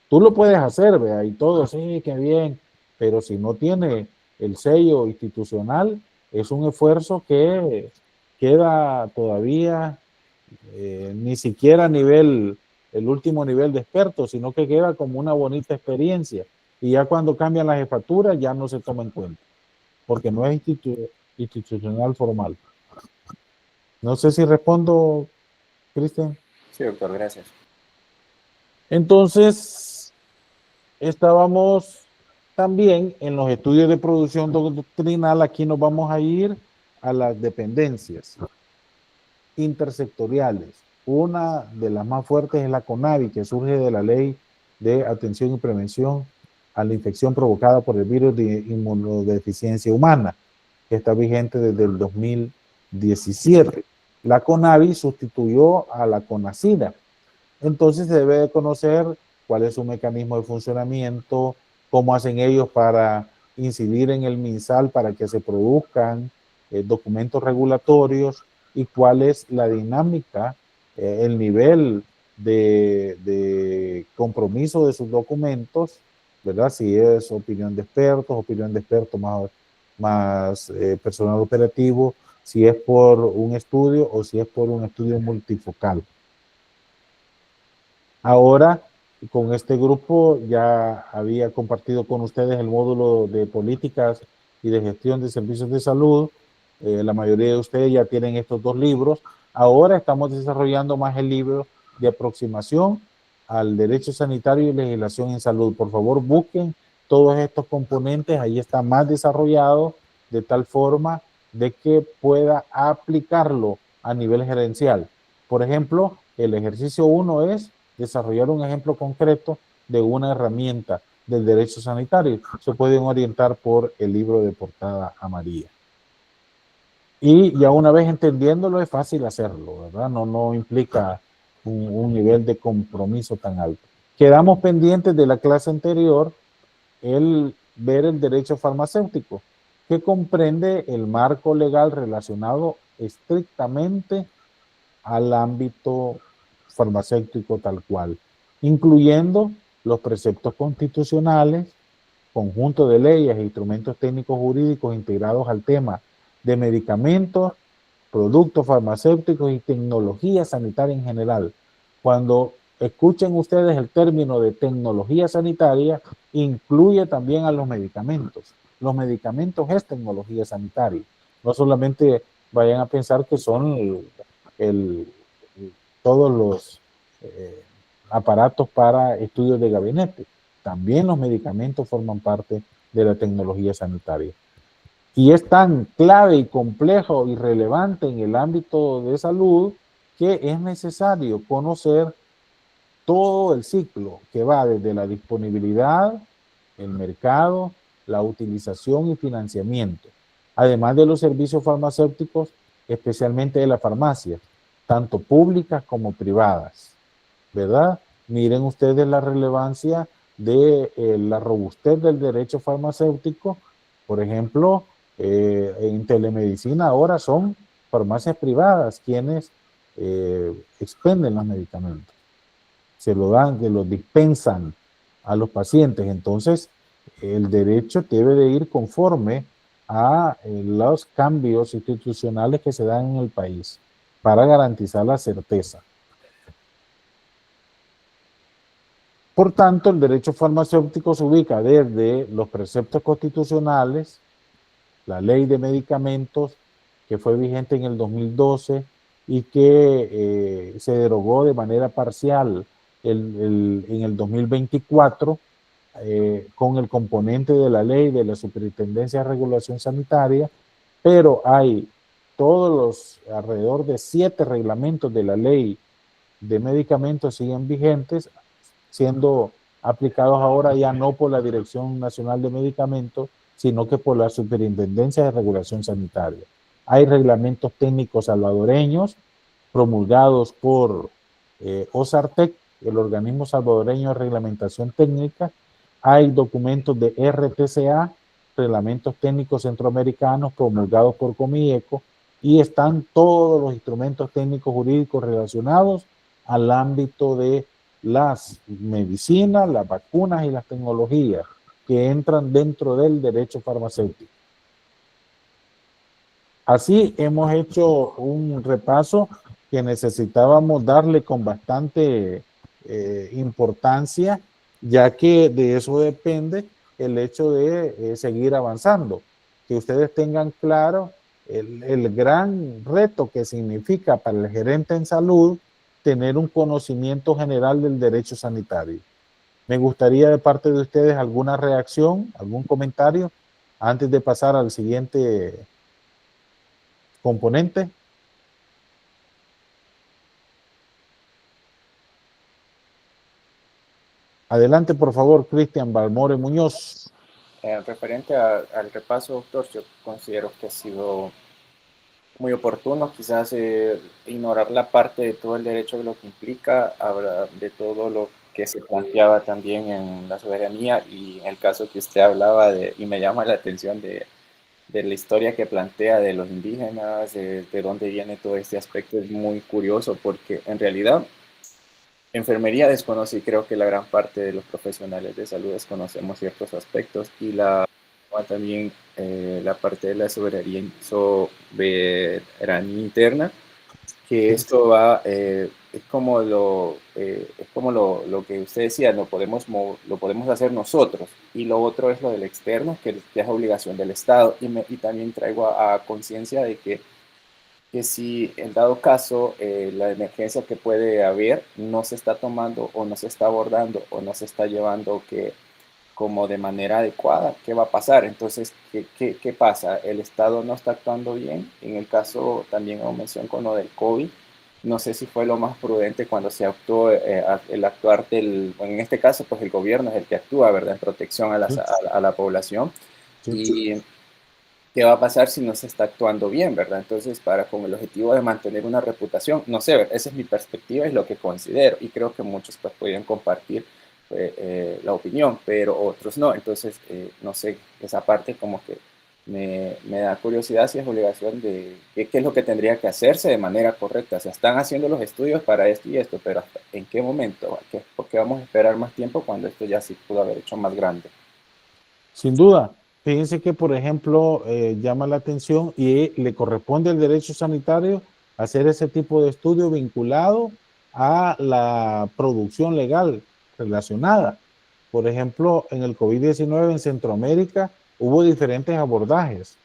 Tú lo puedes hacer, vea, y todo, sí, qué bien, pero si no tiene el sello institucional, es un esfuerzo que queda todavía ni siquiera a nivel, el último nivel de expertos, sino que queda como una bonita experiencia. Y ya cuando cambian las jefaturas ya no se toma en cuenta, porque no es institucional formal. No sé si respondo, Cristian. Sí, doctor, gracias. Entonces, estábamos también en los estudios de producción doctrinal. Aquí nos vamos a ir a las dependencias intersectoriales. Una de las más fuertes es la CONAVI, que surge de la Ley de Atención y Prevención a la Infección Provocada por el Virus de Inmunodeficiencia Humana. que está vigente desde el 2017. La CONAVI sustituyó a la CONACYDA. Entonces se debe de conocer cuál es su mecanismo de funcionamiento, cómo hacen ellos para incidir en el MinSal para que se produzcan documentos regulatorios y cuál es la dinámica, el nivel de compromiso de sus documentos, ¿verdad? Si es opinión de expertos más personal operativo, si es por un estudio o si es por un estudio multifocal. Ahora, con este grupo ya había compartido con ustedes el módulo de políticas y de gestión de servicios de salud. La mayoría de ustedes ya tienen estos 2 libros. Ahora estamos desarrollando más el libro de aproximación al derecho sanitario y legislación en salud. Por favor, busquen todos estos componentes. Ahí está más desarrollado de tal forma de que pueda aplicarlo a nivel gerencial. Por ejemplo, el ejercicio 1 es desarrollar un ejemplo concreto de una herramienta del derecho sanitario. Se pueden orientar por el libro de portada amarilla. Y ya una vez entendiéndolo es fácil hacerlo, ¿verdad? No implica un nivel de compromiso tan alto. Quedamos pendientes de la clase anterior el ver el derecho farmacéutico, que comprende el marco legal relacionado estrictamente al ámbito farmacéutico tal cual, incluyendo los preceptos constitucionales, conjunto de leyes e instrumentos técnicos jurídicos integrados al tema de medicamentos, productos farmacéuticos y tecnología sanitaria en general. Cuando escuchen ustedes el término de tecnología sanitaria, incluye también a los medicamentos. Los medicamentos es tecnología sanitaria. No solamente vayan a pensar que son todos los aparatos para estudios de gabinete. También los medicamentos forman parte de la tecnología sanitaria. Y es tan clave y complejo y relevante en el ámbito de salud que es necesario conocer todo el ciclo que va desde la disponibilidad, el mercado, la utilización y financiamiento, además de los servicios farmacéuticos, especialmente de la farmacia, tanto públicas como privadas, ¿verdad? Miren ustedes la relevancia de la robustez del derecho farmacéutico. Por ejemplo, en telemedicina ahora son farmacias privadas quienes expenden los medicamentos, se lo dan, que los dispensan a los pacientes. Entonces, el derecho debe de ir conforme a los cambios institucionales que se dan en el país para garantizar la certeza. Por tanto, el derecho farmacéutico se ubica desde los preceptos constitucionales, la ley de medicamentos que fue vigente en el 2012 y que se derogó de manera parcial en el 2024 con el componente de la ley de la Superintendencia de Regulación Sanitaria, pero hay alrededor de 7 reglamentos de la ley de medicamentos siguen vigentes, siendo aplicados ahora ya no por la Dirección Nacional de Medicamentos, sino que por la Superintendencia de Regulación Sanitaria. Hay reglamentos técnicos salvadoreños promulgados por OSARTEC, el organismo salvadoreño de reglamentación técnica. Hay documentos de RTCA, reglamentos técnicos centroamericanos promulgados por Comieco, y están todos los instrumentos técnicos jurídicos relacionados al ámbito de las medicinas, las vacunas y las tecnologías que entran dentro del derecho farmacéutico. Así hemos hecho un repaso que necesitábamos darle con bastante importancia, ya que de eso depende el hecho de seguir avanzando. Que ustedes tengan claro el gran reto que significa para el gerente en salud tener un conocimiento general del derecho sanitario. Me gustaría de parte de ustedes alguna reacción, algún comentario, antes de pasar al siguiente componente. Adelante, por favor, Cristian Balmore Muñoz. Referente al repaso, doctor, yo considero que ha sido muy oportuno, quizás ignorar la parte de todo el derecho de lo que implica, hablar de todo lo que se planteaba también en la soberanía y en el caso que usted hablaba de, y me llama la atención de la historia que plantea de los indígenas, de dónde viene todo este aspecto, es muy curioso porque en realidad enfermería desconoce y creo que la gran parte de los profesionales de salud desconocemos ciertos aspectos y también la parte de la soberanía interna, que esto va, es como lo que usted decía, lo podemos hacer nosotros, y lo otro es lo del externo, que es obligación del Estado, y también traigo a conciencia de que si en dado caso la emergencia que puede haber no se está tomando o no se está abordando o no se está llevando como de manera adecuada, ¿qué va a pasar? Entonces, ¿qué pasa? El Estado no está actuando bien. En el caso, también hago mención con lo del COVID, no sé si fue lo más prudente cuando se actuó, el actuar bueno, en este caso, pues el gobierno es el que actúa, ¿verdad? En protección a la población. Y ¿qué va a pasar si no se está actuando bien, verdad? Entonces, con el objetivo de mantener una reputación, no sé, esa es mi perspectiva y lo que considero, y creo que muchos pues podrían compartir la opinión, pero otros no. Entonces, no sé, esa parte como que me da curiosidad si es obligación de qué es lo que tendría que hacerse de manera correcta. O sea, están haciendo los estudios para esto y esto, pero hasta ¿en qué momento? ¿Por qué vamos a esperar más tiempo cuando esto ya sí pudo haber hecho más grande? Sin duda. Fíjense que, por ejemplo, llama la atención y le corresponde al derecho sanitario hacer ese tipo de estudio vinculado a la producción legal relacionada. Por ejemplo, en el COVID-19 en Centroamérica hubo diferentes abordajes,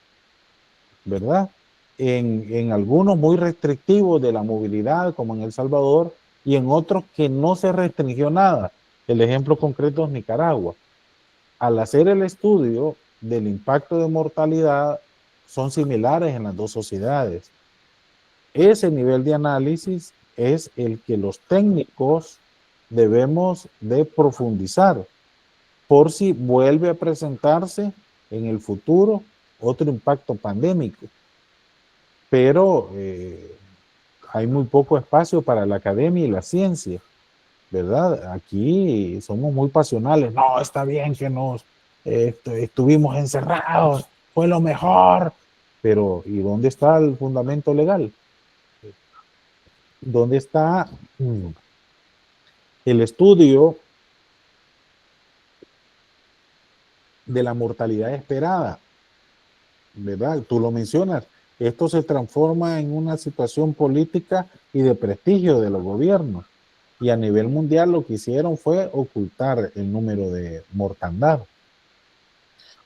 ¿verdad? En algunos muy restrictivos de la movilidad, como en El Salvador, y en otros que no se restringió nada. El ejemplo concreto es Nicaragua. Al hacer el estudio del impacto de mortalidad, son similares en las dos sociedades. Ese nivel de análisis es el que los técnicos debemos de profundizar por si vuelve a presentarse en el futuro otro impacto pandémico. Pero hay muy poco espacio para la academia y la ciencia, ¿verdad? Aquí somos muy pasionales. No, está bien que estuvimos encerrados, fue lo mejor. Pero, ¿y dónde está el fundamento legal? ¿Dónde está el estudio de la mortalidad esperada? ¿Verdad? Tú lo mencionas. Esto se transforma en una situación política y de prestigio de los gobiernos. Y a nivel mundial lo que hicieron fue ocultar el número de mortandad.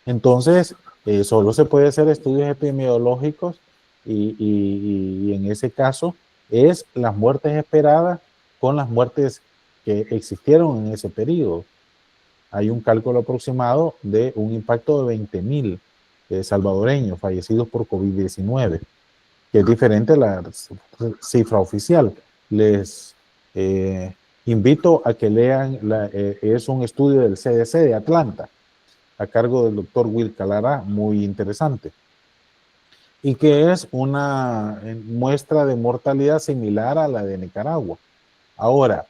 Entonces, solo se puede hacer estudios epidemiológicos y en ese caso es las muertes esperadas con las muertes que existieron en ese periodo. Hay un cálculo aproximado de un impacto de 20,000 salvadoreños fallecidos por COVID-19, que es diferente a la cifra oficial. Les invito a que lean, es un estudio del CDC de Atlanta, a cargo del doctor Will Calara, muy interesante, y que es una muestra de mortalidad similar a la de Nicaragua. Ahora,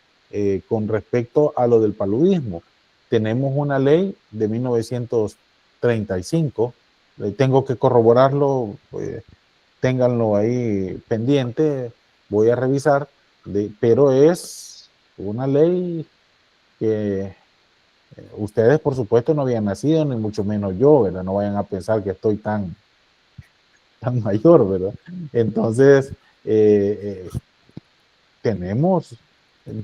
con respecto a lo del paludismo, tenemos una ley de 1935, tengo que corroborarlo, ténganlo ahí pendiente, voy a revisar, pero es una ley que ustedes, por supuesto, no habían nacido, ni mucho menos yo, ¿verdad? No vayan a pensar que estoy tan mayor, ¿verdad? Entonces, tenemos,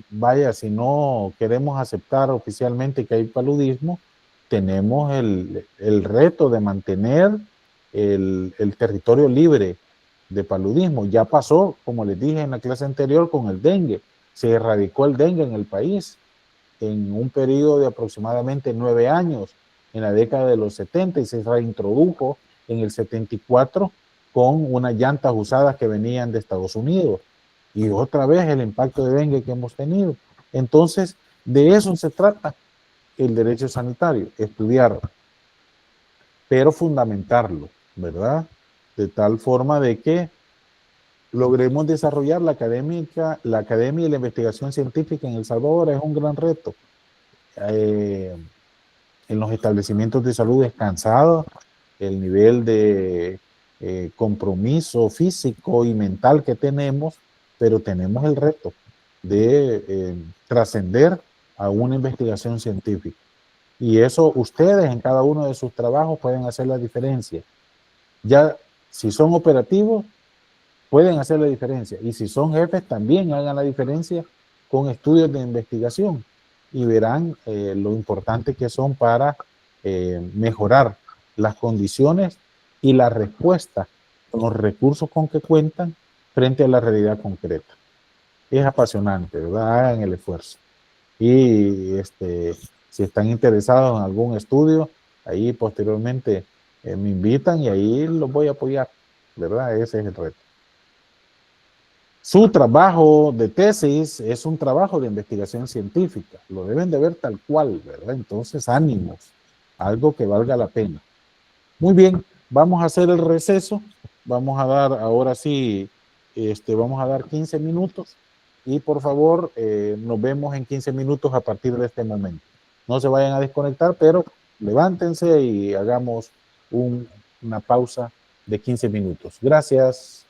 vaya, si no queremos aceptar oficialmente que hay paludismo, tenemos el reto de mantener el territorio libre de paludismo. Ya pasó, como les dije en la clase anterior, con el dengue. Se erradicó el dengue en el país en un periodo de aproximadamente 9 años, en la década de los 70, y se reintrodujo en el 74 con unas llantas usadas que venían de Estados Unidos. Y otra vez el impacto de dengue que hemos tenido. Entonces, de eso se trata el derecho sanitario, estudiar pero fundamentarlo, ¿verdad? De tal forma de que logremos desarrollar la academia y la investigación científica en El Salvador. Es un gran reto. En los establecimientos de salud es cansado, el nivel de compromiso físico y mental que tenemos, pero tenemos el reto de trascender a una investigación científica. Y eso ustedes en cada uno de sus trabajos pueden hacer la diferencia. Ya si son operativos, pueden hacer la diferencia. Y si son jefes, también hagan la diferencia con estudios de investigación y verán lo importante que son para mejorar las condiciones y la respuesta con los recursos con que cuentan frente a la realidad concreta. Es apasionante, ¿verdad? Hagan el esfuerzo. Y si están interesados en algún estudio, ahí posteriormente me invitan y ahí los voy a apoyar, ¿verdad? Ese es el reto. Su trabajo de tesis es un trabajo de investigación científica, lo deben de ver tal cual, ¿verdad? Entonces, ánimos, algo que valga la pena. Muy bien, vamos a hacer el receso, vamos a dar, ahora sí, vamos a dar 15 minutos y por favor, nos vemos en 15 minutos a partir de este momento. No se vayan a desconectar, pero levántense y hagamos una pausa de 15 minutos. Gracias.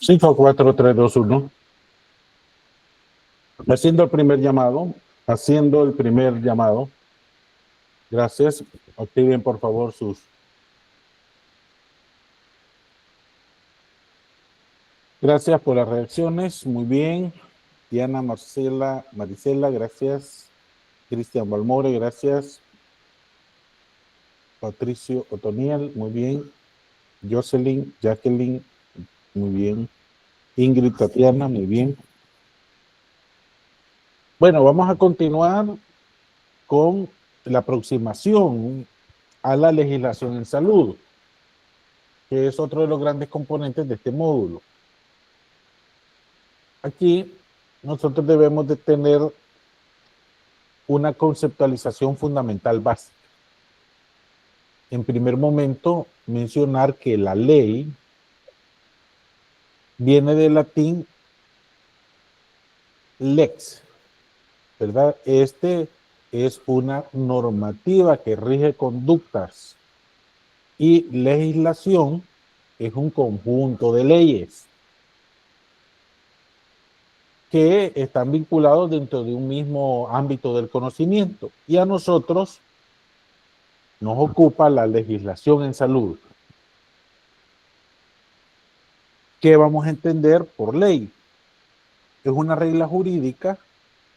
5, 4, 3, 2, 1. Haciendo el primer llamado. Haciendo el primer llamado. Gracias. Activen por favor sus... Gracias por las reacciones. Muy bien. Diana, Marcela, Marisela, gracias. Cristian Balmore, gracias. Patricio Otoniel, muy bien. Jocelyn, Jacqueline, muy bien. Ingrid, Tatiana, muy bien. Bueno, vamos a continuar con la aproximación a la legislación en salud, que es otro de los grandes componentes de este módulo. Aquí nosotros debemos de tener una conceptualización fundamental básica. En primer momento, mencionar que la ley viene del latín lex, ¿verdad? Este es una normativa que rige conductas y legislación es un conjunto de leyes que están vinculados dentro de un mismo ámbito del conocimiento. Y a nosotros nos ocupa la legislación en salud. ¿Qué vamos a entender por ley? Es una regla jurídica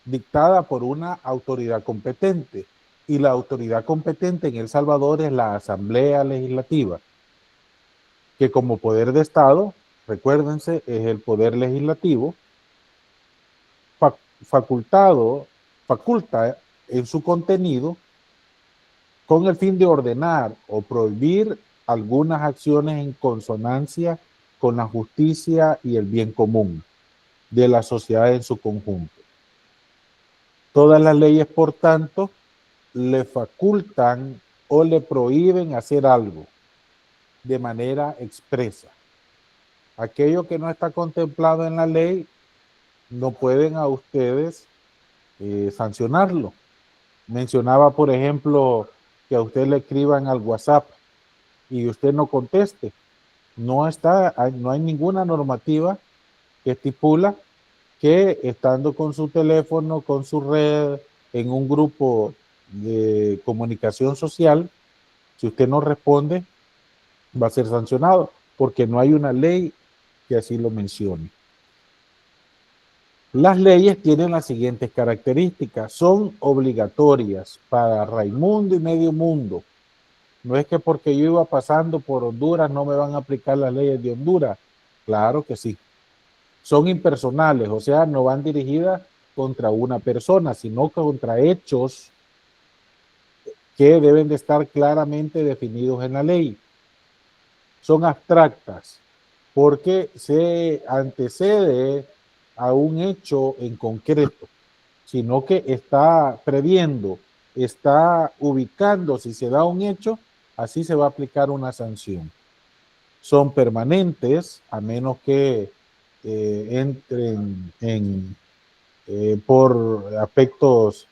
dictada por una autoridad competente. Y la autoridad competente en El Salvador es la Asamblea Legislativa, que como poder de Estado, recuérdense, es el poder legislativo, faculta en su contenido con el fin de ordenar o prohibir algunas acciones en consonancia con la justicia y el bien común de la sociedad en su conjunto. Todas las leyes, por tanto, le facultan o le prohíben hacer algo de manera expresa. Aquello que no está contemplado en la ley, no pueden a ustedes sancionarlo. Mencionaba, por ejemplo, que a usted le escriban al WhatsApp y usted no conteste. No hay ninguna normativa que estipula que estando con su teléfono, con su red, en un grupo de comunicación social, si usted no responde, va a ser sancionado, porque no hay una ley que así lo mencione. Las leyes tienen las siguientes características. Son obligatorias para Raimundo y medio mundo. No es que porque yo iba pasando por Honduras no me van a aplicar las leyes de Honduras. Claro que sí. Son impersonales, o sea, no van dirigidas contra una persona, sino contra hechos que deben de estar claramente definidos en la ley. Son abstractas porque se antecede a un hecho en concreto, sino que está previendo, está ubicando, si se da un hecho, así se va a aplicar una sanción. Son permanentes, a menos que entren por aspectos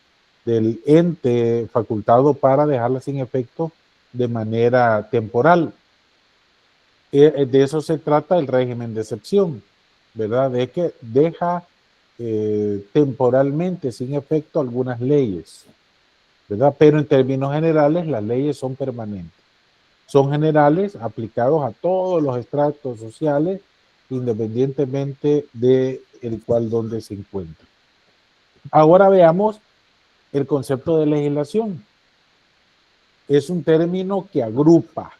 del ente facultado para dejarla sin efecto de manera temporal. De eso se trata el régimen de excepción, ¿verdad? De que deja temporalmente sin efecto algunas leyes, ¿verdad? Pero en términos generales las leyes son permanentes. Son generales, aplicados a todos los estratos sociales, independientemente de el cual donde se encuentra. Ahora veamos el concepto de legislación. Es un término que agrupa,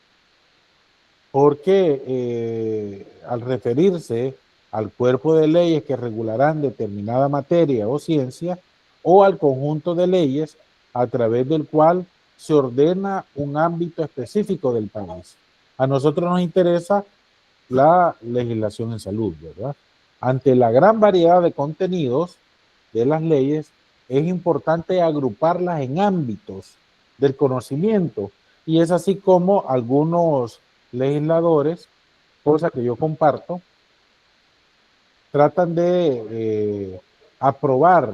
porque al referirse al cuerpo de leyes que regularán determinada materia o ciencia, o al conjunto de leyes a través del cual se ordena un ámbito específico del país. A nosotros nos interesa la legislación en salud, ¿verdad? Ante la gran variedad de contenidos de las leyes, es importante agruparlas en ámbitos del conocimiento, y es así como algunos legisladores, cosa que yo comparto, tratan de aprobar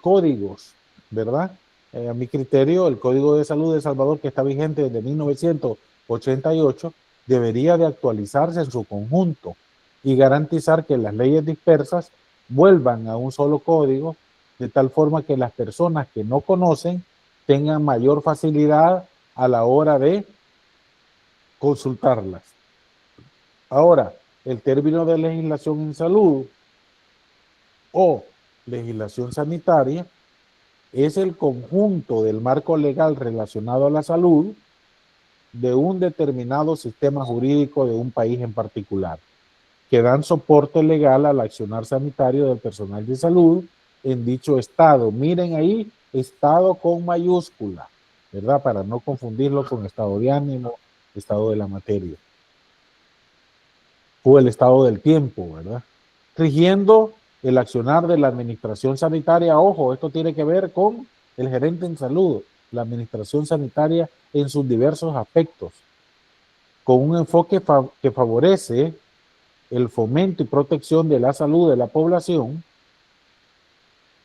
códigos, ¿verdad? A mi criterio, el Código de Salud de El Salvador, que está vigente desde 1988, debería de actualizarse en su conjunto, y garantizar que las leyes dispersas vuelvan a un solo código, de tal forma que las personas que no conocen tengan mayor facilidad a la hora de consultarlas. Ahora, el término de legislación en salud o legislación sanitaria es el conjunto del marco legal relacionado a la salud de un determinado sistema jurídico de un país en particular, que dan soporte legal al accionar sanitario del personal de salud en dicho estado. Miren ahí, estado con mayúscula, ¿verdad? Para no confundirlo con estado de ánimo, estado de la materia, o el estado del tiempo, ¿verdad? Rigiendo el accionar de la administración sanitaria. Ojo, esto tiene que ver con el gerente en salud, la administración sanitaria en sus diversos aspectos, con un enfoque que favorece el fomento y protección de la salud de la población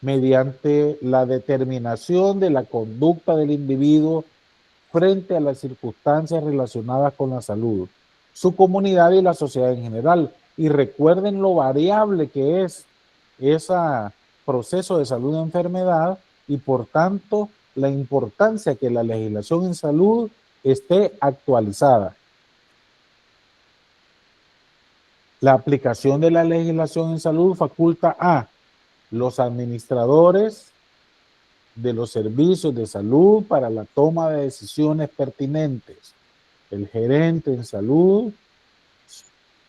mediante la determinación de la conducta del individuo frente a las circunstancias relacionadas con la salud, su comunidad y la sociedad en general. Y recuerden lo variable que es ese proceso de salud y enfermedad, y por tanto la importancia que la legislación en salud esté actualizada. La aplicación de la legislación en salud faculta a los administradores de los servicios de salud para la toma de decisiones pertinentes. El gerente en salud,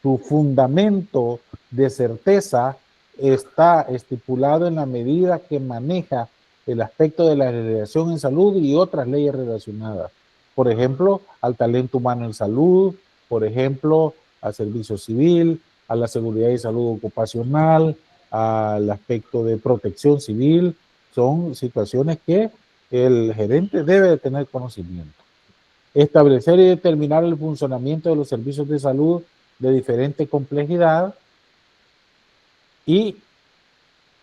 su fundamento de certeza está estipulado en la medida que maneja el aspecto de la legislación en salud y otras leyes relacionadas. Por ejemplo, al talento humano en salud, por ejemplo, al servicio civil, a la seguridad y salud ocupacional, al aspecto de protección civil. Son situaciones que el gerente debe de tener conocimiento. Establecer y determinar el funcionamiento de los servicios de salud de diferente complejidad y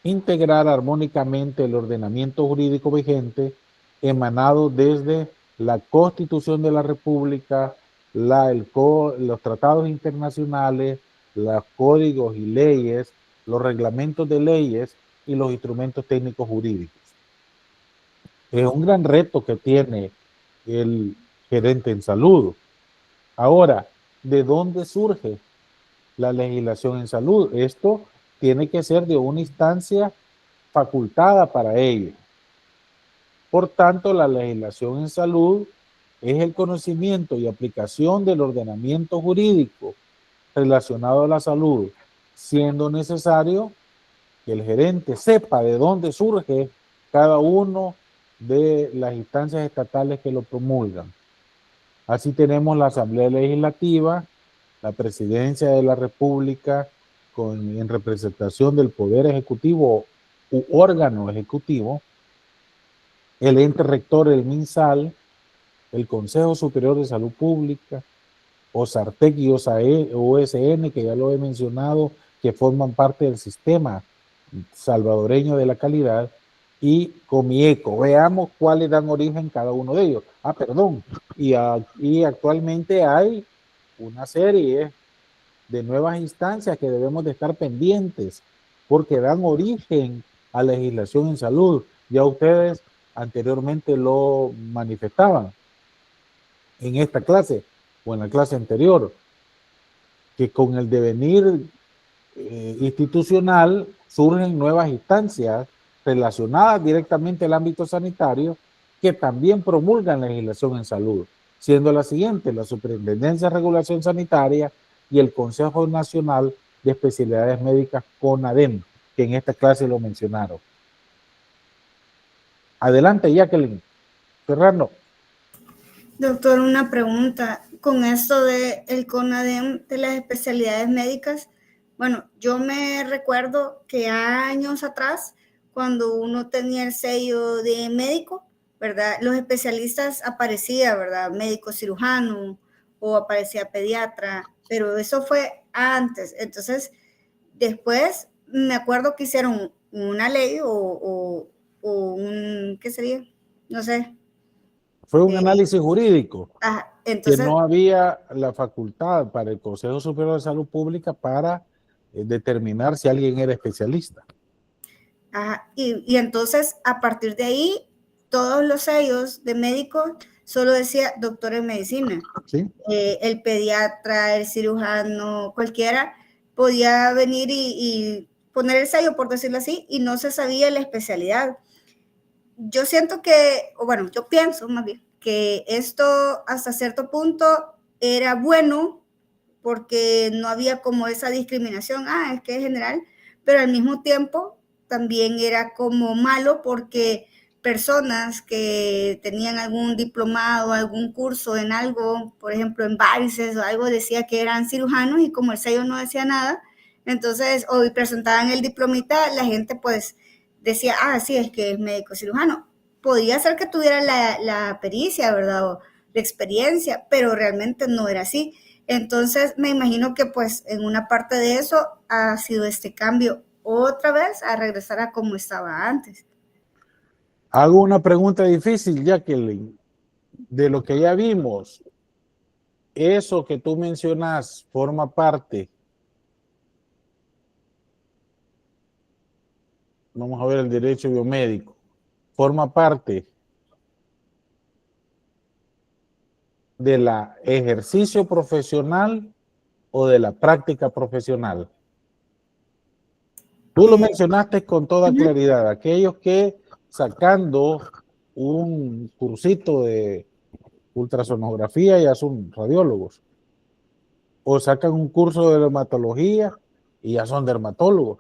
integrar armónicamente el ordenamiento jurídico vigente emanado desde la Constitución de la República, los tratados internacionales, los códigos y leyes, los reglamentos de leyes y los instrumentos técnicos jurídicos. Es un gran reto que tiene el gerente en salud. Ahora, ¿de dónde surge la legislación en salud? Esto tiene que ser de una instancia facultada para ello. Por tanto, la legislación en salud es el conocimiento y aplicación del ordenamiento jurídico relacionado a la salud, siendo necesario que el gerente sepa de dónde surge cada uno de las instancias estatales que lo promulgan. Así tenemos la Asamblea Legislativa, la Presidencia de la República, en representación del Poder Ejecutivo u órgano ejecutivo, el ente rector, el MinSal, el Consejo Superior de Salud Pública, OSARTEC y OSN, que ya lo he mencionado, que forman parte del sistema salvadoreño de la calidad, y Comieco. Veamos cuáles dan origen cada uno de ellos. Y actualmente hay una serie de nuevas instancias que debemos de estar pendientes porque dan origen a legislación en salud. Ya ustedes anteriormente lo manifestaban en esta clase o en la clase anterior, que con el devenir institucional surgen nuevas instancias relacionadas directamente al ámbito sanitario que también promulgan legislación en salud, siendo la siguiente: la Superintendencia de Regulación Sanitaria y el Consejo Nacional de Especialidades Médicas, CONADEM, que en esta clase lo mencionaron. Adelante, Jacqueline. Fernando. Doctor, una pregunta. Con esto del CONADEM de las especialidades médicas, bueno, yo me recuerdo que años atrás, cuando uno tenía el sello de médico, ¿verdad? Los especialistas aparecía, ¿verdad? Médico cirujano o aparecía pediatra, pero eso fue antes. Entonces, después me acuerdo que hicieron una ley o un, ¿qué sería? No sé. Fue un análisis jurídico. Entonces, que no había la facultad para el Consejo Superior de Salud Pública para determinar si alguien era especialista. Ajá. Y entonces, a partir de ahí, todos los sellos de médicos solo decía doctor en medicina. ¿Sí? El pediatra, el cirujano, cualquiera podía venir y poner el sello, por decirlo así, y no se sabía la especialidad. Yo siento que, o bueno, yo pienso más bien, que esto hasta cierto punto era bueno porque no había como esa discriminación, es que es general, pero al mismo tiempo también era como malo porque personas que tenían algún diplomado, algún curso en algo, por ejemplo en varices o algo, decía que eran cirujanos y como el sello no decía nada, entonces hoy presentaban el diplomita, la gente pues decía, sí, es que es médico cirujano. Podía ser que tuviera la pericia, ¿verdad? O la experiencia, pero realmente no era así. Entonces me imagino que pues en una parte de eso ha sido este cambio otra vez a regresar a como estaba antes. Hago una pregunta difícil, Jacqueline. De lo que ya vimos, eso que tú mencionas forma parte. Vamos a ver el derecho biomédico. Forma parte del ejercicio profesional o de la práctica profesional. Tú lo mencionaste con toda claridad. Aquellos que sacando un cursito de ultrasonografía ya son radiólogos, o sacan un curso de dermatología y ya son dermatólogos.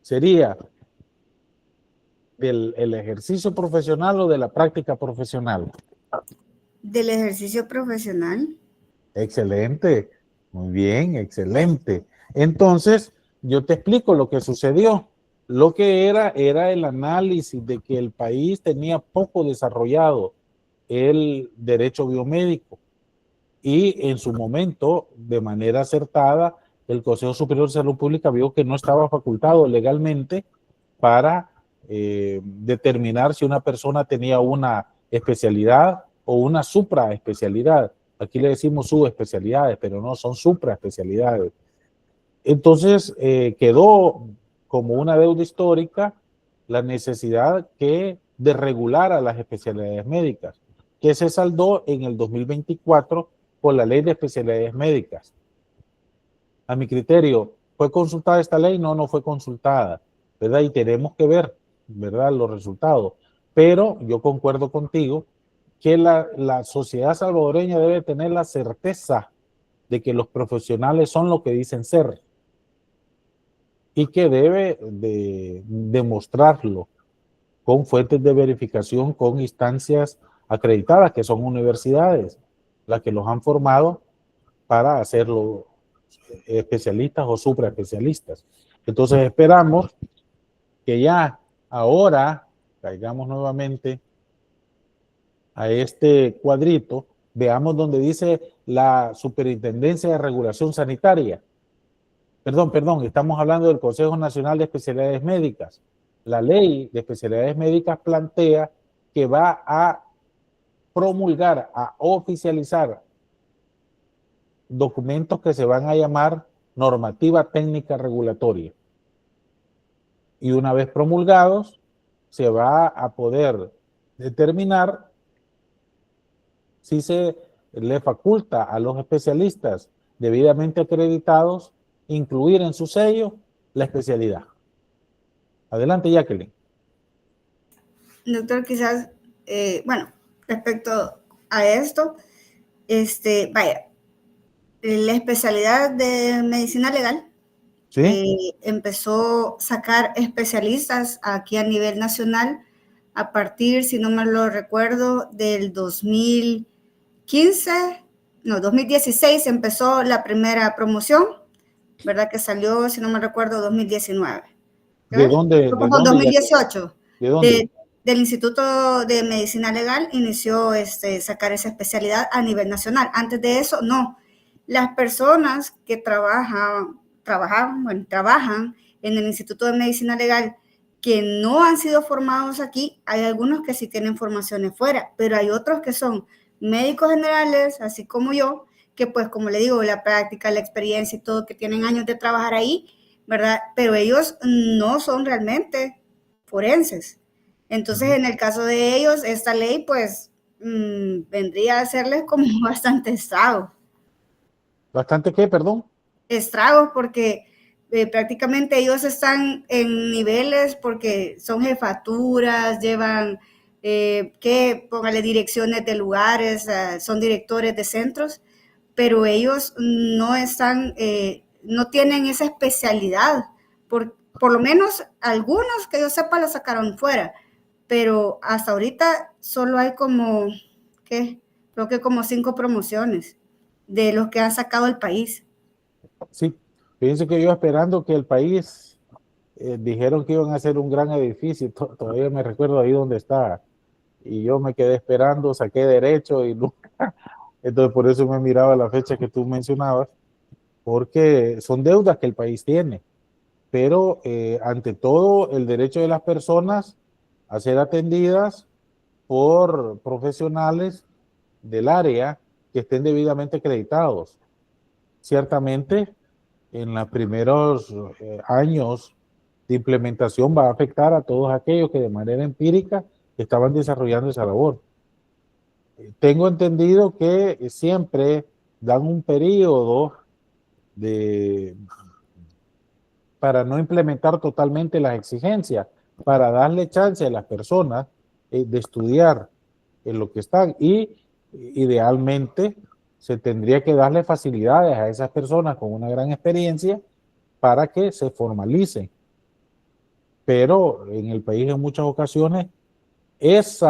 Sería del ejercicio profesional o de la práctica profesional. Del ejercicio profesional. Excelente, muy bien, excelente. Entonces, yo te explico lo que sucedió. Lo que era el análisis de que el país tenía poco desarrollado el derecho biomédico y en su momento, de manera acertada, el Consejo Superior de Salud Pública vio que no estaba facultado legalmente para determinar si una persona tenía una especialidad o una supraespecialidad. Aquí le decimos subespecialidades, pero no, son supraespecialidades. Entonces quedó como una deuda histórica la necesidad de regular a las especialidades médicas, que se saldó en el 2024 por la Ley de Especialidades Médicas. A mi criterio, ¿fue consultada esta ley? No, no fue consultada, ¿verdad? Y tenemos que ver, ¿verdad?, los resultados. Pero yo concuerdo contigo que la sociedad salvadoreña debe tener la certeza de que los profesionales son lo que dicen ser y que debe de demostrarlo con fuentes de verificación, con instancias acreditadas, que son universidades, las que los han formado para hacerlo especialistas o supraespecialistas. Entonces esperamos que ya ahora caigamos nuevamente a este cuadrito, veamos donde dice la Superintendencia de Regulación Sanitaria. Perdón, estamos hablando del Consejo Nacional de Especialidades Médicas. La ley de especialidades médicas plantea que va a promulgar, a oficializar documentos que se van a llamar normativa técnica regulatoria. Y una vez promulgados, se va a poder determinar si se le faculta a los especialistas debidamente acreditados incluir en su sello la especialidad. Adelante, Jacqueline. Doctor, quizás, bueno, respecto a esto, vaya, la especialidad de medicina legal, ¿sí? Empezó a sacar especialistas aquí a nivel nacional a partir, si no mal lo recuerdo, del 2016 empezó la primera promoción, ¿verdad? Que salió, si no me recuerdo, 2019. ¿De dónde? Perdón, 2018. ¿De dónde? Del Instituto de Medicina Legal inició sacar esa especialidad a nivel nacional. Antes de eso, no. Las personas que trabajan en el Instituto de Medicina Legal que no han sido formados aquí, hay algunos que sí tienen formaciones fuera, pero hay otros que son médicos generales, así como yo, que pues como le digo, la práctica, la experiencia y todo, que tienen años de trabajar ahí, ¿verdad? Pero ellos no son realmente forenses. Entonces, en el caso de ellos, esta ley pues vendría a hacerles como bastante estrago. ¿Bastante qué, perdón? Estragos porque prácticamente ellos están en niveles porque son jefaturas, llevan póngale direcciones de lugares, son directores de centros, pero ellos no están, no tienen esa especialidad. Por lo menos algunos que yo sepa la sacaron fuera, pero hasta ahorita solo hay como, ¿qué? Creo que como 5 promociones de los que han sacado el país. Sí, fíjense que yo esperando que el país, dijeron que iban a hacer un gran edificio, todavía me recuerdo ahí donde está, y yo me quedé esperando, saqué derecho y nunca, entonces por eso me miraba la fecha que tú mencionabas, porque son deudas que el país tiene, pero ante todo el derecho de las personas a ser atendidas por profesionales del área que estén debidamente acreditados. Ciertamente, en los primeros años de implementación va a afectar a todos aquellos que de manera empírica estaban desarrollando esa labor. Tengo entendido que siempre dan un periodo de, para no implementar totalmente las exigencias, para darle chance a las personas de estudiar en lo que están y idealmente se tendría que darle facilidades a esas personas con una gran experiencia para que se formalicen. Pero en el país en muchas ocasiones ese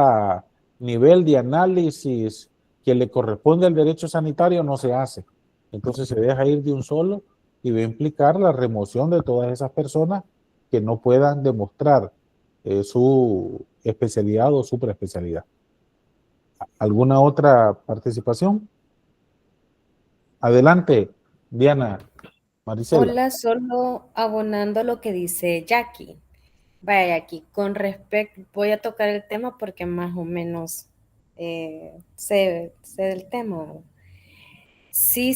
nivel de análisis que le corresponde al derecho sanitario no se hace. Entonces se deja ir de un solo y va a implicar la remoción de todas esas personas que no puedan demostrar su especialidad o superespecialidad. ¿Alguna otra participación? Adelante, Diana Maricela. Hola, solo abonando lo que dice Jackie. Vaya, Jackie, con respecto, voy a tocar el tema porque más o menos sé del tema. Si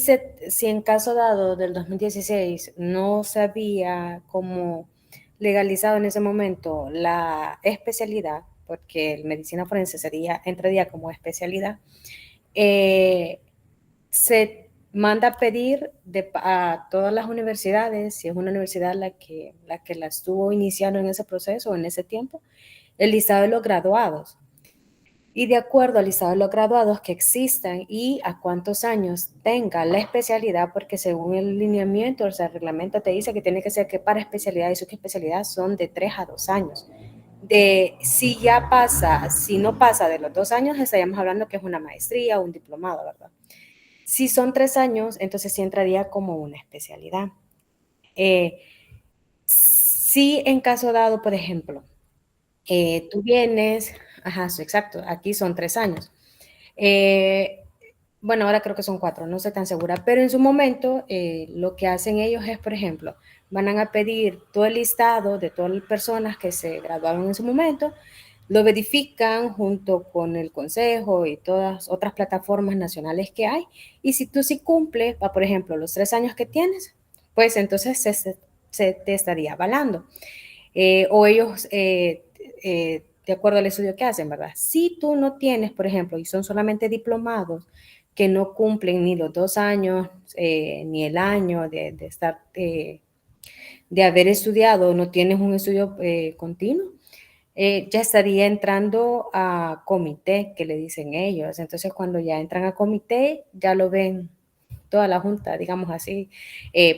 en caso dado del 2016 no se había como legalizado en ese momento la especialidad, porque el medicina forense entraría como especialidad, se manda a pedir a todas las universidades, si es una universidad la que la estuvo iniciando en ese proceso, en ese tiempo, el listado de los graduados. Y de acuerdo al listado de los graduados que existan y a cuántos años tenga la especialidad, porque según el lineamiento, o sea, el reglamento te dice que tiene que ser que para especialidad y subespecialidad son de 3 a 2 años. Si no pasa de los 2 años, estaríamos hablando que es una maestría o un diplomado, ¿verdad? Si son 3 años, entonces sí entraría como una especialidad. Si en caso dado, por ejemplo, tú vienes, exacto, aquí son 3 años. Bueno, ahora creo que son 4, no estoy tan segura, pero en su momento lo que hacen ellos es, por ejemplo, van a pedir todo el listado de todas las personas que se graduaron en su momento, lo verifican junto con el consejo y todas otras plataformas nacionales que hay, y si tú sí cumples, por ejemplo, los 3 años que tienes, pues entonces se te estaría avalando. O ellos, de acuerdo al estudio que hacen, ¿verdad? Si tú no tienes, por ejemplo, y son solamente diplomados que no cumplen ni los 2 años, ni el año de estar, de haber estudiado, no tienes un estudio continuo, ya estaría entrando a comité, que le dicen ellos. Entonces, cuando ya entran a comité, ya lo ven toda la junta, digamos así,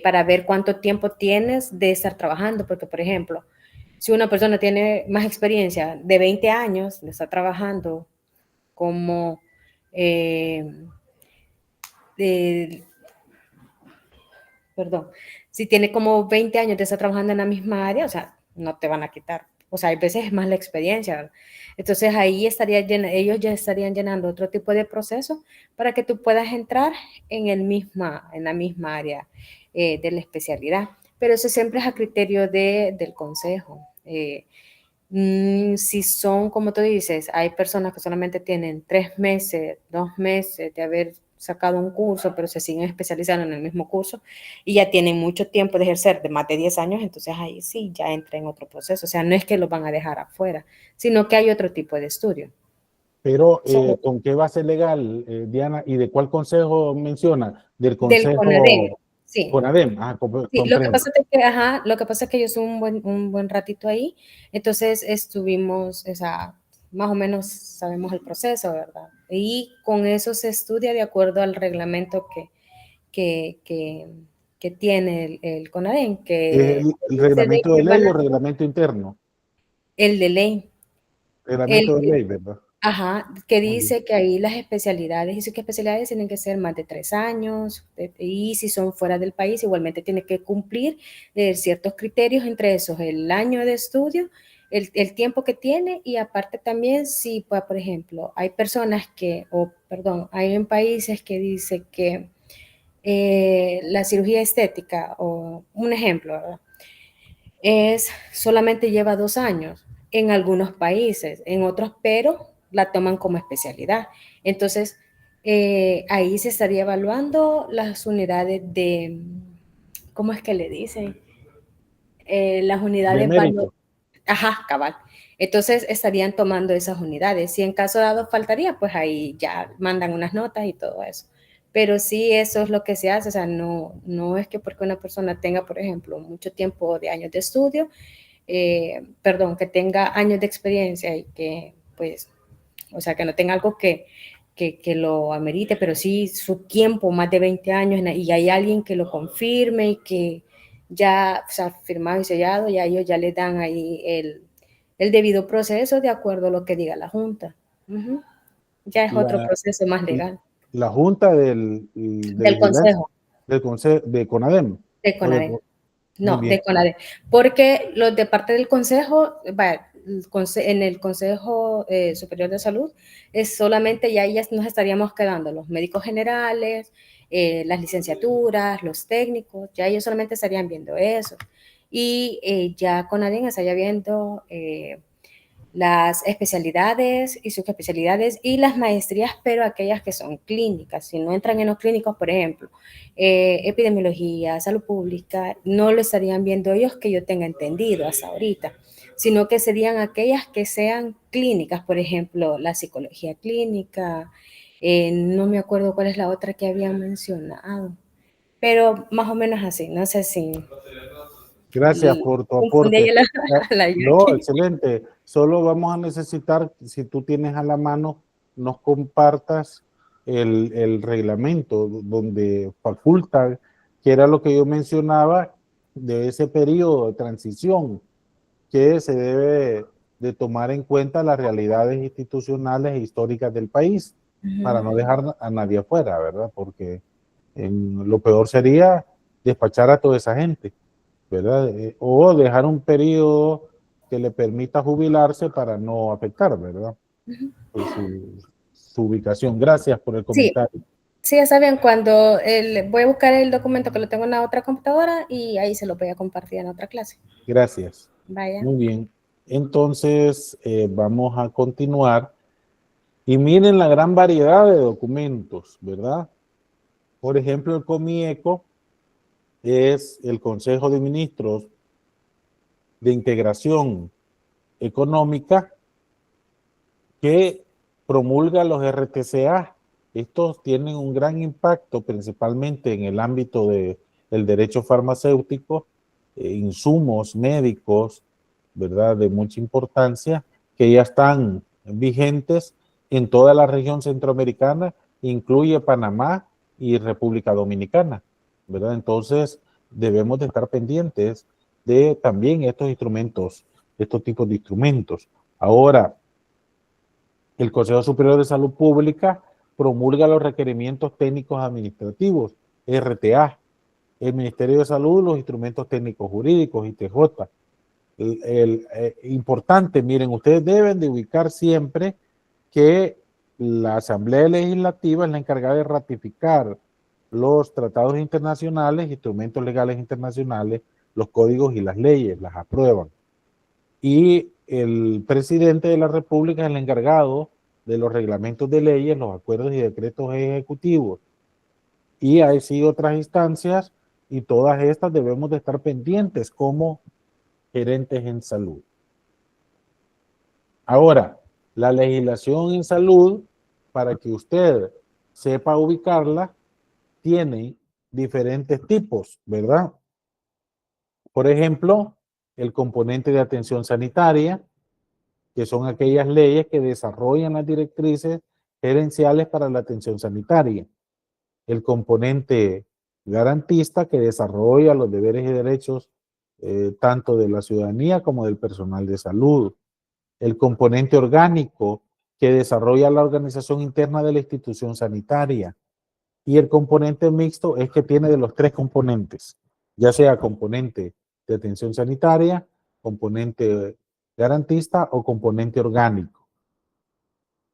para ver cuánto tiempo tienes de estar trabajando, porque, por ejemplo, si una persona tiene más experiencia de 20 años, de estar trabajando como si tiene como 20 años de estar trabajando en la misma área, o sea, no te van a quitar. O sea, hay veces es más la experiencia, ¿verdad? Entonces ahí ellos ya estarían llenando otro tipo de proceso para que tú puedas entrar en la misma área de la especialidad. Pero eso siempre es a criterio del consejo. Si son, como tú dices, hay personas que solamente tienen 3 meses, 2 meses de haber sacado un curso, pero se siguen especializando en el mismo curso y ya tienen mucho tiempo de ejercer, de más de 10 años, entonces ahí sí ya entra en otro proceso. O sea, no es que los van a dejar afuera, sino que hay otro tipo de estudio. Pero, ¿con qué base legal, Diana? ¿Y de cuál consejo menciona? Del Del CONADEM, consejo sí. CONADEM. Sí, lo que Comprendo. pasa es que, lo que pasa es que yo estuve un buen ratito ahí, entonces estuvimos, o sea, más o menos sabemos el proceso, ¿verdad? Y con eso se estudia de acuerdo al reglamento que, que, que tiene el CONADEM, que ¿El dice de reglamento que de ley van o a, reglamento interno? el de ley, el, Reglamento de ley, ¿verdad? que Muy bien. dice que ahí las especialidades, dice que especialidades tienen que ser más de 3 años, y si son fuera del país, igualmente tiene que cumplir ciertos criterios, entre esos el año de estudio, el tiempo que tiene, y aparte también si, pues, por ejemplo, hay personas que, o perdón, hay en países que dice que la cirugía estética, o un ejemplo, ¿verdad? Solamente lleva 2 años en algunos países, en otros, pero la toman como especialidad. Entonces, ahí se estaría evaluando las unidades de, ¿cómo es que le dicen? Las De unidades mérito. Ajá, cabal. Entonces estarían tomando esas unidades. Si en caso dado faltaría, pues ahí ya mandan unas notas y todo eso. Pero sí, eso es lo que se hace. O sea, no es que porque una persona tenga, por ejemplo, mucho tiempo de años de estudio, perdón, que tenga años de experiencia y que, pues, o sea, que no tenga algo que lo amerite, pero sí su tiempo, más de 20 años, y hay alguien que lo confirme y que ya, o sea, firmado y sellado, ya ellos ya le dan ahí el debido proceso de acuerdo a lo que diga la Junta. Uh-huh. Ya es otro La, proceso más legal. la Junta de Del Vigilancia Consejo del Consejo de CONADEM. de O CONADE. muy No, bien. de CONADE. Porque los de parte del Consejo, en el Consejo Superior de Salud, es solamente ya nos estaríamos quedando los médicos generales, las licenciaturas, los técnicos, ya ellos solamente estarían viendo eso. Y ya CONADE estaría viendo las especialidades y subespecialidades y las maestrías, pero aquellas que son clínicas. Si no entran en los clínicos, por ejemplo, epidemiología, salud pública, no lo estarían viendo ellos que yo tenga entendido hasta ahorita, sino que serían aquellas que sean clínicas, por ejemplo, la psicología clínica, no me acuerdo cuál es la otra que habían mencionado, pero más o menos así, no sé si Gracias por tu confundí aporte. a la No, Jackie. excelente. Solo vamos a necesitar, si tú tienes a la mano, nos compartas el reglamento donde faculta, que era lo que yo mencionaba, de ese periodo de transición, que se debe de tomar en cuenta las realidades institucionales e históricas del país, para no dejar a nadie afuera, ¿verdad? Porque lo peor sería despachar a toda esa gente, ¿verdad? O dejar un periodo que le permita jubilarse para no afectar, ¿verdad? Pues su ubicación. Gracias por el Sí, comentario. sí, está bien. Cuando voy a buscar el documento que lo tengo en la otra computadora y ahí se lo voy a compartir en otra clase. Gracias. Vaya. Muy bien. Entonces, vamos a continuar. Y miren la gran variedad de documentos, ¿verdad? Por ejemplo, el COMIECO es el Consejo de Ministros de Integración Económica que promulga los RTCA. Estos tienen un gran impacto principalmente en el ámbito del derecho farmacéutico, insumos médicos, ¿verdad? De mucha importancia, que ya están vigentes en toda la región centroamericana, incluye Panamá y República Dominicana, ¿verdad? Entonces, debemos de estar pendientes de también estos instrumentos, estos tipos de instrumentos. Ahora, el Consejo Superior de Salud Pública promulga los requerimientos técnicos administrativos, RTA. El Ministerio de Salud, los instrumentos técnicos jurídicos, ITJ. Importante, miren, ustedes deben de ubicar siempre que la Asamblea Legislativa es la encargada de ratificar los tratados internacionales, instrumentos legales internacionales, los códigos y las leyes, las aprueban. Y el presidente de la República es el encargado de los reglamentos de leyes, los acuerdos y decretos ejecutivos. Y hay sí otras instancias y todas estas debemos de estar pendientes como gerentes en salud. Ahora, la legislación en salud, para que usted sepa ubicarla, tiene diferentes tipos, ¿verdad? Por ejemplo, el componente de atención sanitaria, que son aquellas leyes que desarrollan las directrices gerenciales para la atención sanitaria. El componente garantista, que desarrolla los deberes y derechos tanto de la ciudadanía como del personal de salud. El componente orgánico, que desarrolla la organización interna de la institución sanitaria. Y el componente mixto es que tiene de los tres componentes, ya sea componente de atención sanitaria, componente garantista o componente orgánico.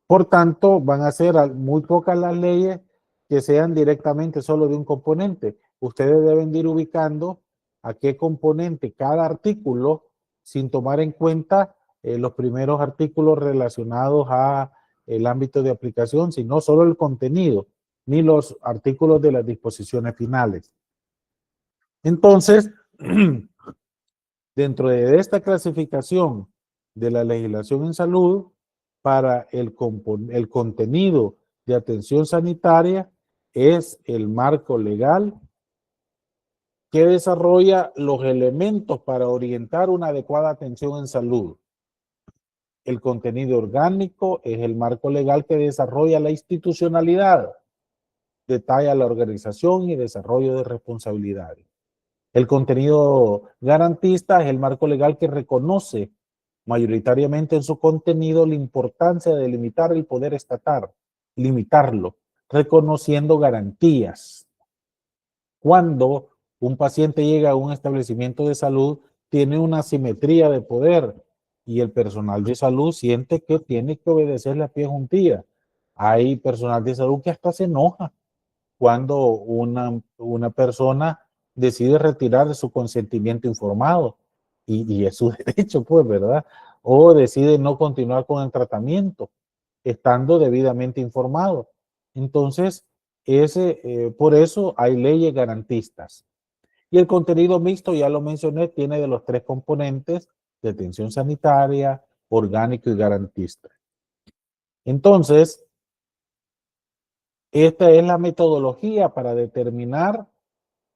Por tanto, van a ser muy pocas las leyes que sean directamente solo de un componente. Ustedes deben de ir ubicando a qué componente cada artículo, sin tomar en cuenta los primeros artículos relacionados a el ámbito de aplicación, sino solo el contenido, ni los artículos de las disposiciones finales. Entonces, dentro de esta clasificación de la legislación en salud, para el contenido de atención sanitaria es el marco legal que desarrolla los elementos para orientar una adecuada atención en salud. El contenido orgánico es el marco legal que desarrolla la institucionalidad, detalla la organización y desarrollo de responsabilidades. El contenido garantista es el marco legal que reconoce mayoritariamente en su contenido la importancia de limitar el poder estatal, limitarlo, reconociendo garantías. Cuando un paciente llega a un establecimiento de salud, tiene una asimetría de poder y el personal de salud siente que tiene que obedecerle a pie juntilla. Hay personal de salud que hasta se enoja cuando una persona decide retirar de su consentimiento informado, y es su derecho, pues, ¿verdad? O decide no continuar con el tratamiento, estando debidamente informado. Entonces, por eso hay leyes garantistas. Y el contenido mixto, ya lo mencioné, tiene de los tres componentes de atención sanitaria, orgánico y garantista. Entonces, esta es la metodología para determinar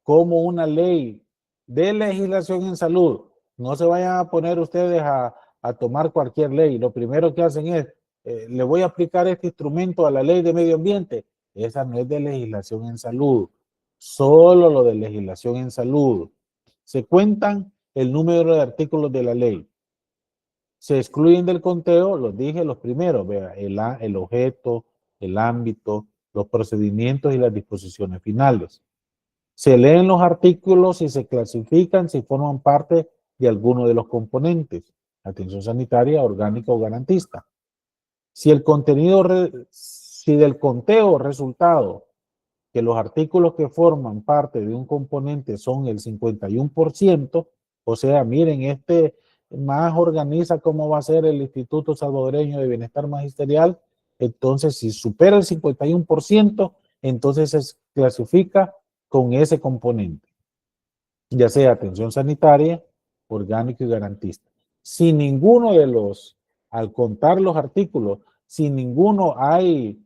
cómo una ley de legislación en salud, no se vayan a poner ustedes a tomar cualquier ley. Lo primero que hacen es, le voy a aplicar este instrumento a la ley de medio ambiente. Esa no es de legislación en salud, solo lo de legislación en salud. Se cuentan el número de artículos de la ley. Se excluyen del conteo, los dije, los primeros, vea, el objeto, el ámbito, los procedimientos y las disposiciones finales. Se leen los artículos y se clasifican si forman parte de alguno de los componentes, atención sanitaria, orgánica o garantista. Si del conteo resultado que los artículos que forman parte de un componente son el 51%, o sea, miren, más organiza cómo va a ser el Instituto Salvadoreño de Bienestar Magisterial, entonces si supera el 51%, entonces se clasifica con ese componente, ya sea atención sanitaria, orgánico y garantista. Si ninguno de al contar los artículos, si ninguno hay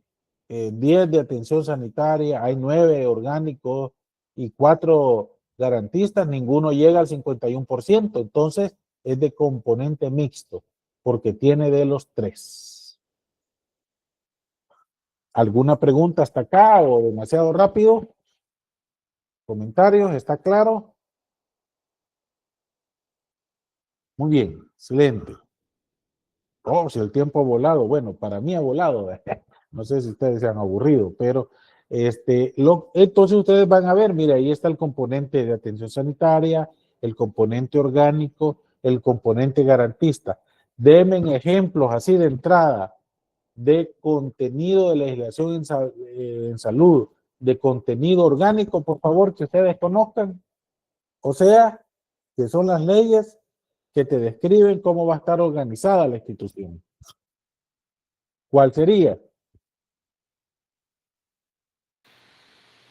10 de atención sanitaria, hay 9 orgánicos y 4 garantistas, ninguno llega al 51%, entonces es de componente mixto, porque tiene de los tres. ¿Alguna pregunta hasta acá o demasiado rápido? ¿Comentarios? ¿Está claro? Muy bien, excelente. Oh, si el tiempo ha volado. Bueno, para mí ha volado. No sé si ustedes se han aburrido, pero entonces ustedes van a ver, mira, ahí está el componente de atención sanitaria, el componente orgánico, el componente garantista. Denme ejemplos así de entrada de contenido de legislación en salud, de contenido orgánico, por favor, que ustedes conozcan. O sea, que son las leyes que te describen cómo va a estar organizada la institución. ¿Cuál sería?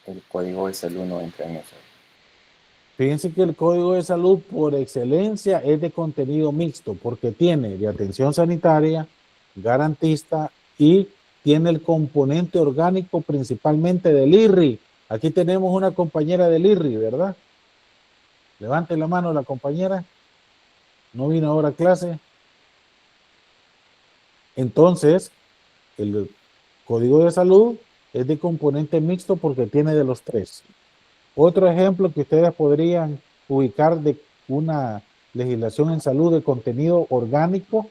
El código de salud no entra en eso. Fíjense que el Código de Salud por excelencia es de contenido mixto porque tiene de atención sanitaria, garantista y tiene el componente orgánico principalmente del IRRI. Aquí tenemos una compañera del IRRI, ¿verdad? Levante la mano la compañera. No vino ahora a clase. Entonces, el Código de Salud es de componente mixto porque tiene de los tres. Otro ejemplo que ustedes podrían ubicar de una legislación en salud de contenido orgánico.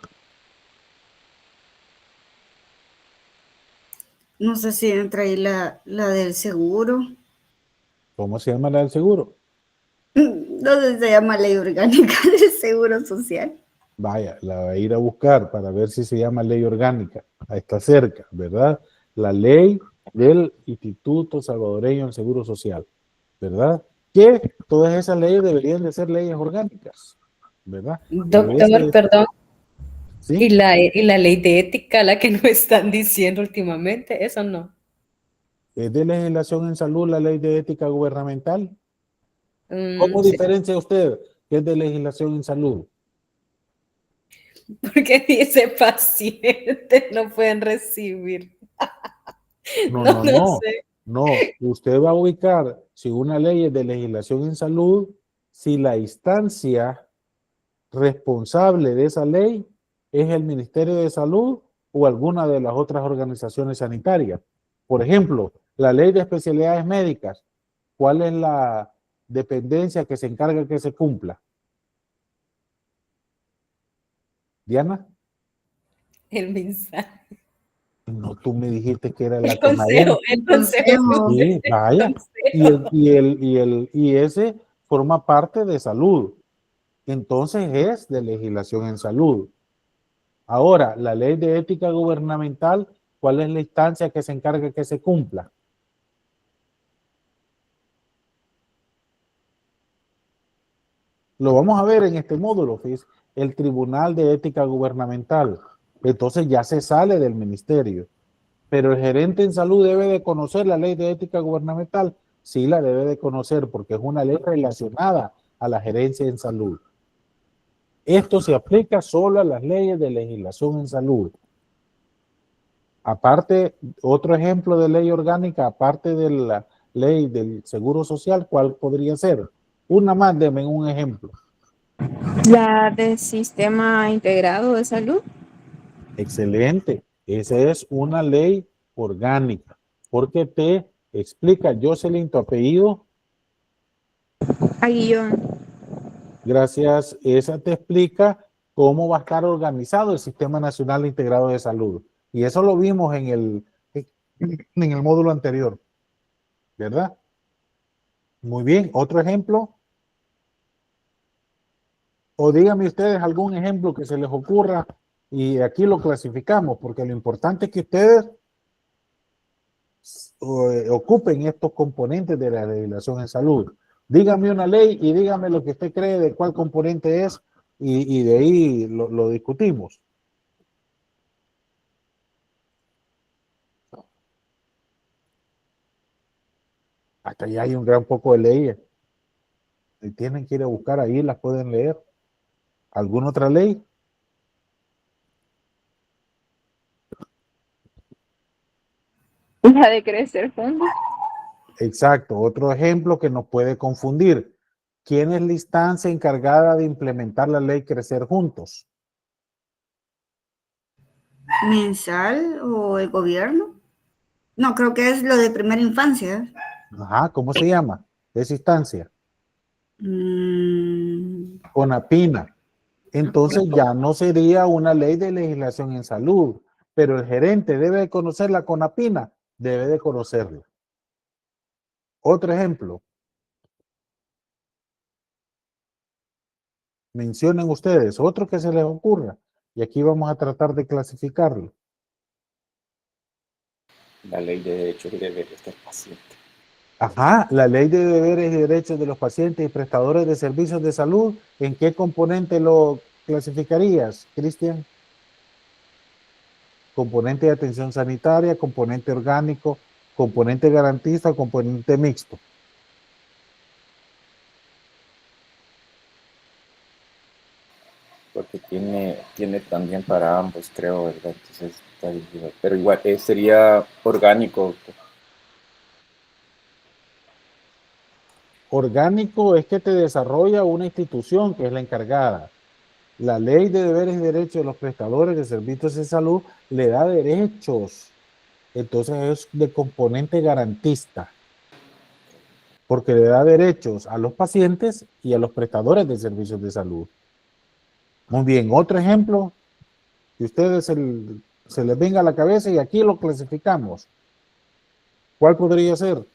No sé si entra ahí la del seguro. ¿Cómo se llama la del seguro? No sé si se llama Ley Orgánica del Seguro Social. Vaya, la va a ir a buscar para ver si se llama ley orgánica. Ahí está cerca, ¿verdad? La ley del Instituto Salvadoreño del Seguro Social, ¿verdad? Que todas esas leyes deberían de ser leyes orgánicas, ¿verdad? Doctor, perdón. ¿Sí? ¿Y la ley de ética, la que nos están diciendo últimamente? Eso no. ¿Es de legislación en salud la ley de ética gubernamental? ¿Cómo Sí. diferencia usted que es de legislación en salud? Porque dice pacientes no pueden recibir. No sé. No, usted va a ubicar si una ley es de legislación en salud, si la instancia responsable de esa ley es el Ministerio de Salud o alguna de las otras organizaciones sanitarias. Por ejemplo, la ley de especialidades médicas, ¿cuál es la dependencia que se encarga que se cumpla? Diana. El mensaje. No, tú me dijiste que era la El consejo, CONADEM. el consejo. Sí, vaya. Y ese forma parte de salud. Entonces es de legislación en salud. Ahora, la ley de ética gubernamental, ¿cuál es la instancia que se encarga que se cumpla? Lo vamos a ver en este módulo, ¿sí? El Tribunal de Ética Gubernamental. Entonces ya se sale del ministerio. Pero el gerente en salud debe de conocer la ley de ética gubernamental. Sí, la debe de conocer porque es una ley relacionada a la gerencia en salud. Esto se aplica solo a las leyes de legislación en salud. Aparte, otro ejemplo de ley orgánica, aparte de la ley del Seguro Social, ¿cuál podría ser? Una más, denme un ejemplo. La del Sistema Integrado de Salud. Excelente. Esa es una ley orgánica, porque te explica, Jocelyn, tu apellido. Aguillón. Gracias. Esa te explica cómo va a estar organizado el Sistema Nacional Integrado de Salud. Y eso lo vimos en el módulo anterior, ¿verdad? Muy bien. ¿Otro ejemplo? O díganme ustedes algún ejemplo que se les ocurra y aquí lo clasificamos, porque lo importante es que ustedes ocupen estos componentes de la legislación en salud. Dígame una ley y dígame lo que usted cree de cuál componente es y de ahí lo discutimos. Hasta allá hay un gran poco de leyes. Si tienen que ir a buscar ahí, las pueden leer. ¿Alguna otra ley? La de crecer juntos. Exacto. Otro ejemplo que nos puede confundir. ¿Quién es la instancia encargada de implementar la ley Crecer Juntos? ¿Mensal o el gobierno? No, creo que es lo de primera infancia. Ajá, ¿cómo se llama esa instancia? CONAPINA. Entonces ya no sería una ley de legislación en salud, pero el gerente debe de conocer la CONAPINA, debe de conocerla. Otro ejemplo. Mencionen ustedes otro que se les ocurra y aquí vamos a tratar de clasificarlo. La ley de derechos y deberes del paciente. Ajá, la ley de deberes y derechos de los pacientes y prestadores de servicios de salud, ¿en qué componente lo clasificarías, Cristian? Componente de atención sanitaria, componente orgánico, componente garantista, componente mixto. Porque tiene también para ambos, creo, ¿verdad? Entonces está difícil. Pero igual, sería orgánico. Orgánico es que te desarrolla una institución que es la encargada. La ley de deberes y derechos de los prestadores de servicios de salud le da derechos. Entonces es de componente garantista, porque le da derechos a los pacientes y a los prestadores de servicios de salud. Muy bien, otro ejemplo que ustedes se les venga a la cabeza y aquí lo clasificamos. ¿Cuál podría ser?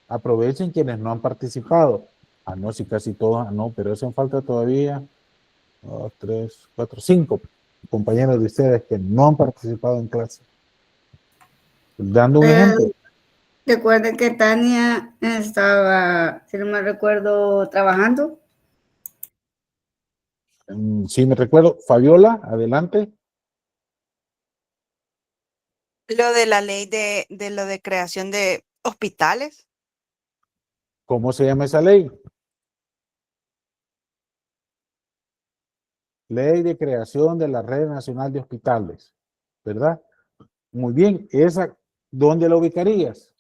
Aprovechen quienes no han participado. Ah, no, si casi todos, no, pero hacen falta todavía 2, 3, 4, 5 compañeros de ustedes que no han participado en clase. Dando un ejemplo. Recuerden que Tania estaba, si no me recuerdo, trabajando. Sí, me recuerdo. Fabiola, adelante. Lo de la ley de lo de creación de hospitales. ¿Cómo se llama esa ley? Ley de creación de la Red Nacional de Hospitales, ¿verdad? Muy bien, esa, ¿dónde la ubicarías?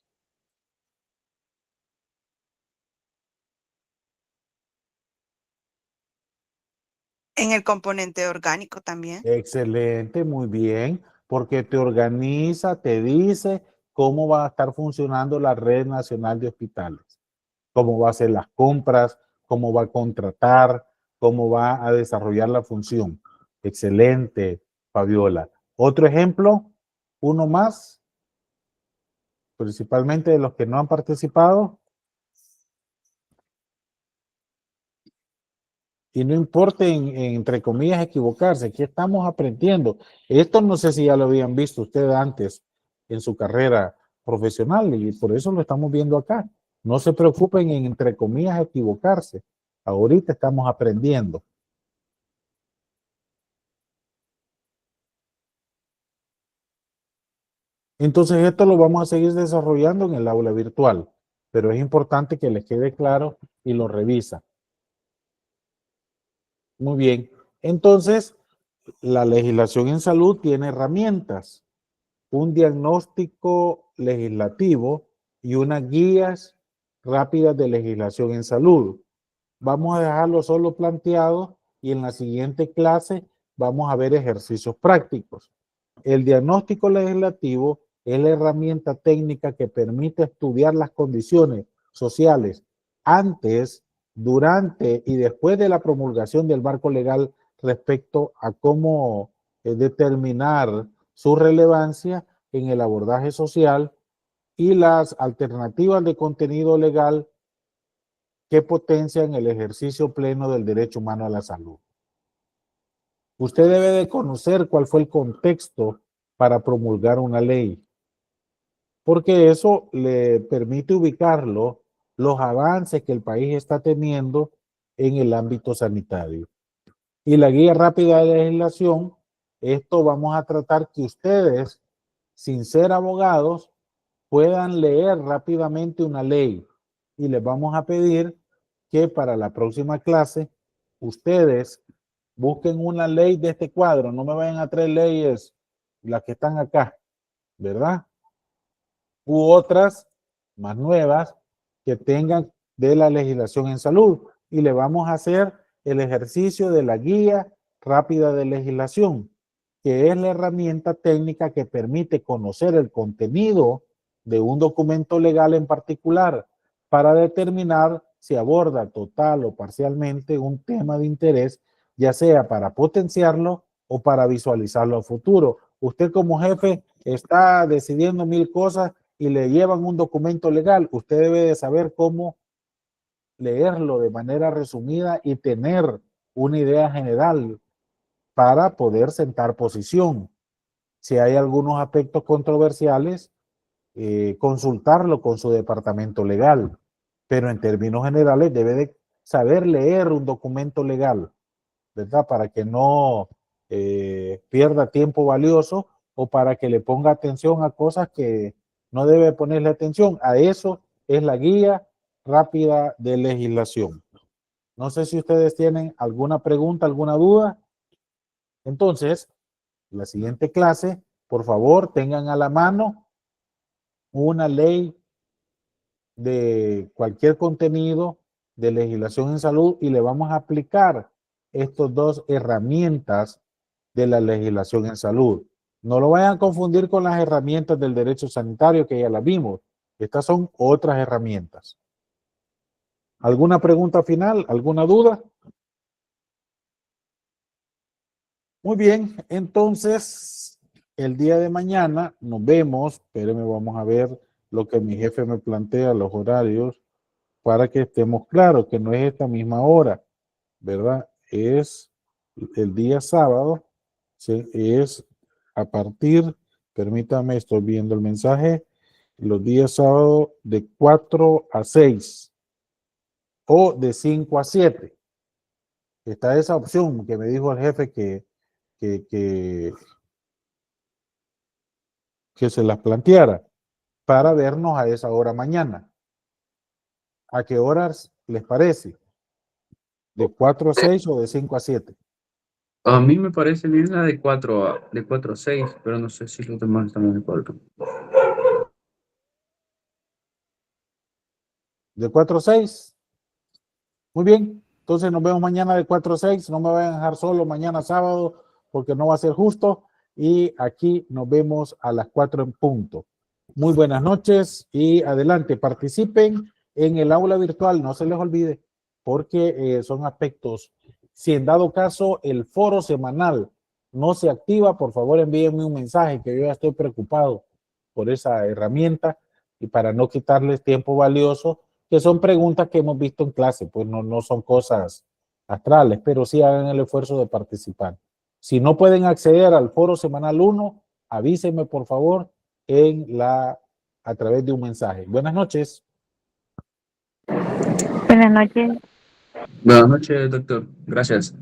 En el componente orgánico también. Excelente, muy bien, porque te organiza, te dice cómo va a estar funcionando la Red Nacional de Hospitales, cómo va a hacer las compras, cómo va a contratar, cómo va a desarrollar la función. Excelente, Fabiola. Otro ejemplo, uno más, principalmente de los que no han participado. Y no importa, entre comillas, equivocarse, aquí estamos aprendiendo. Esto no sé si ya lo habían visto ustedes antes en su carrera profesional y por eso lo estamos viendo acá. No se preocupen en, entre comillas, equivocarse. Ahorita estamos aprendiendo. Entonces esto lo vamos a seguir desarrollando en el aula virtual, pero es importante que les quede claro y lo revisa. Muy bien. Entonces, la legislación en salud tiene herramientas. Un diagnóstico legislativo y unas guías rápidas de legislación en salud. Vamos a dejarlo solo planteado y en la siguiente clase vamos a ver ejercicios prácticos. El diagnóstico legislativo es la herramienta técnica que permite estudiar las condiciones sociales antes, durante y después de la promulgación del marco legal respecto a cómo determinar su relevancia en el abordaje social y las alternativas de contenido legal que potencian el ejercicio pleno del derecho humano a la salud. Usted debe de conocer cuál fue el contexto para promulgar una ley, porque eso le permite ubicarlo, los avances que el país está teniendo en el ámbito sanitario. Y la guía rápida de legislación, esto vamos a tratar que ustedes, sin ser abogados, puedan leer rápidamente una ley. Y les vamos a pedir que para la próxima clase, ustedes busquen una ley de este cuadro. No me vayan a traer leyes, las que están acá, ¿verdad? U otras más nuevas que tengan de la legislación en salud. Y le vamos a hacer el ejercicio de la guía rápida de legislación, que es la herramienta técnica que permite conocer el contenido de un documento legal en particular para determinar si aborda total o parcialmente un tema de interés, ya sea para potenciarlo o para visualizarlo a futuro. Usted como jefe está decidiendo 1000 cosas y le llevan un documento legal. Usted debe de saber cómo leerlo de manera resumida y tener una idea general para poder sentar posición. Si hay algunos aspectos controversiales, consultarlo con su departamento legal, pero en términos generales debe de saber leer un documento legal, ¿verdad? Para que no pierda tiempo valioso o para que le ponga atención a cosas que no debe ponerle atención. A eso es la guía rápida de legislación. No sé si ustedes tienen alguna pregunta, alguna duda. Entonces, la siguiente clase, por favor, tengan a la mano una ley de cualquier contenido de legislación en salud y le vamos a aplicar estas dos herramientas de la legislación en salud. No lo vayan a confundir con las herramientas del derecho sanitario que ya las vimos. Estas son otras herramientas. ¿Alguna pregunta final? ¿Alguna duda? Muy bien, entonces el día de mañana nos vemos. Espérenme, vamos a ver lo que mi jefe me plantea, los horarios, para que estemos claros que no es esta misma hora, ¿verdad? Es el día sábado, ¿sí? Es a partir, permítame, estoy viendo el mensaje, los días sábados de 4 a 6 o de 5 a 7. Está esa opción que me dijo el jefe que se las planteara para vernos a esa hora mañana. ¿A qué horas les parece? ¿De 4 a 6 o de 5 a 7? A mí me parece bien la de 4 a 6, pero no sé si los demás están de acuerdo. ¿De 4 a 6? Muy bien. Entonces nos vemos mañana de 4 a 6. No me vayan a dejar solo mañana sábado porque no va a ser justo. Y aquí nos vemos a las 4 en punto. Muy buenas noches y adelante. Participen en el aula virtual. No se les olvide porque son aspectos. Si en dado caso el foro semanal no se activa, por favor envíenme un mensaje que yo ya estoy preocupado por esa herramienta y para no quitarles tiempo valioso, que son preguntas que hemos visto en clase, pues no son cosas astrales, pero sí hagan el esfuerzo de participar. Si no pueden acceder al foro semanal 1, avísenme por favor a través de un mensaje. Buenas noches. Buenas noches. Buenas noches, doctor. Gracias.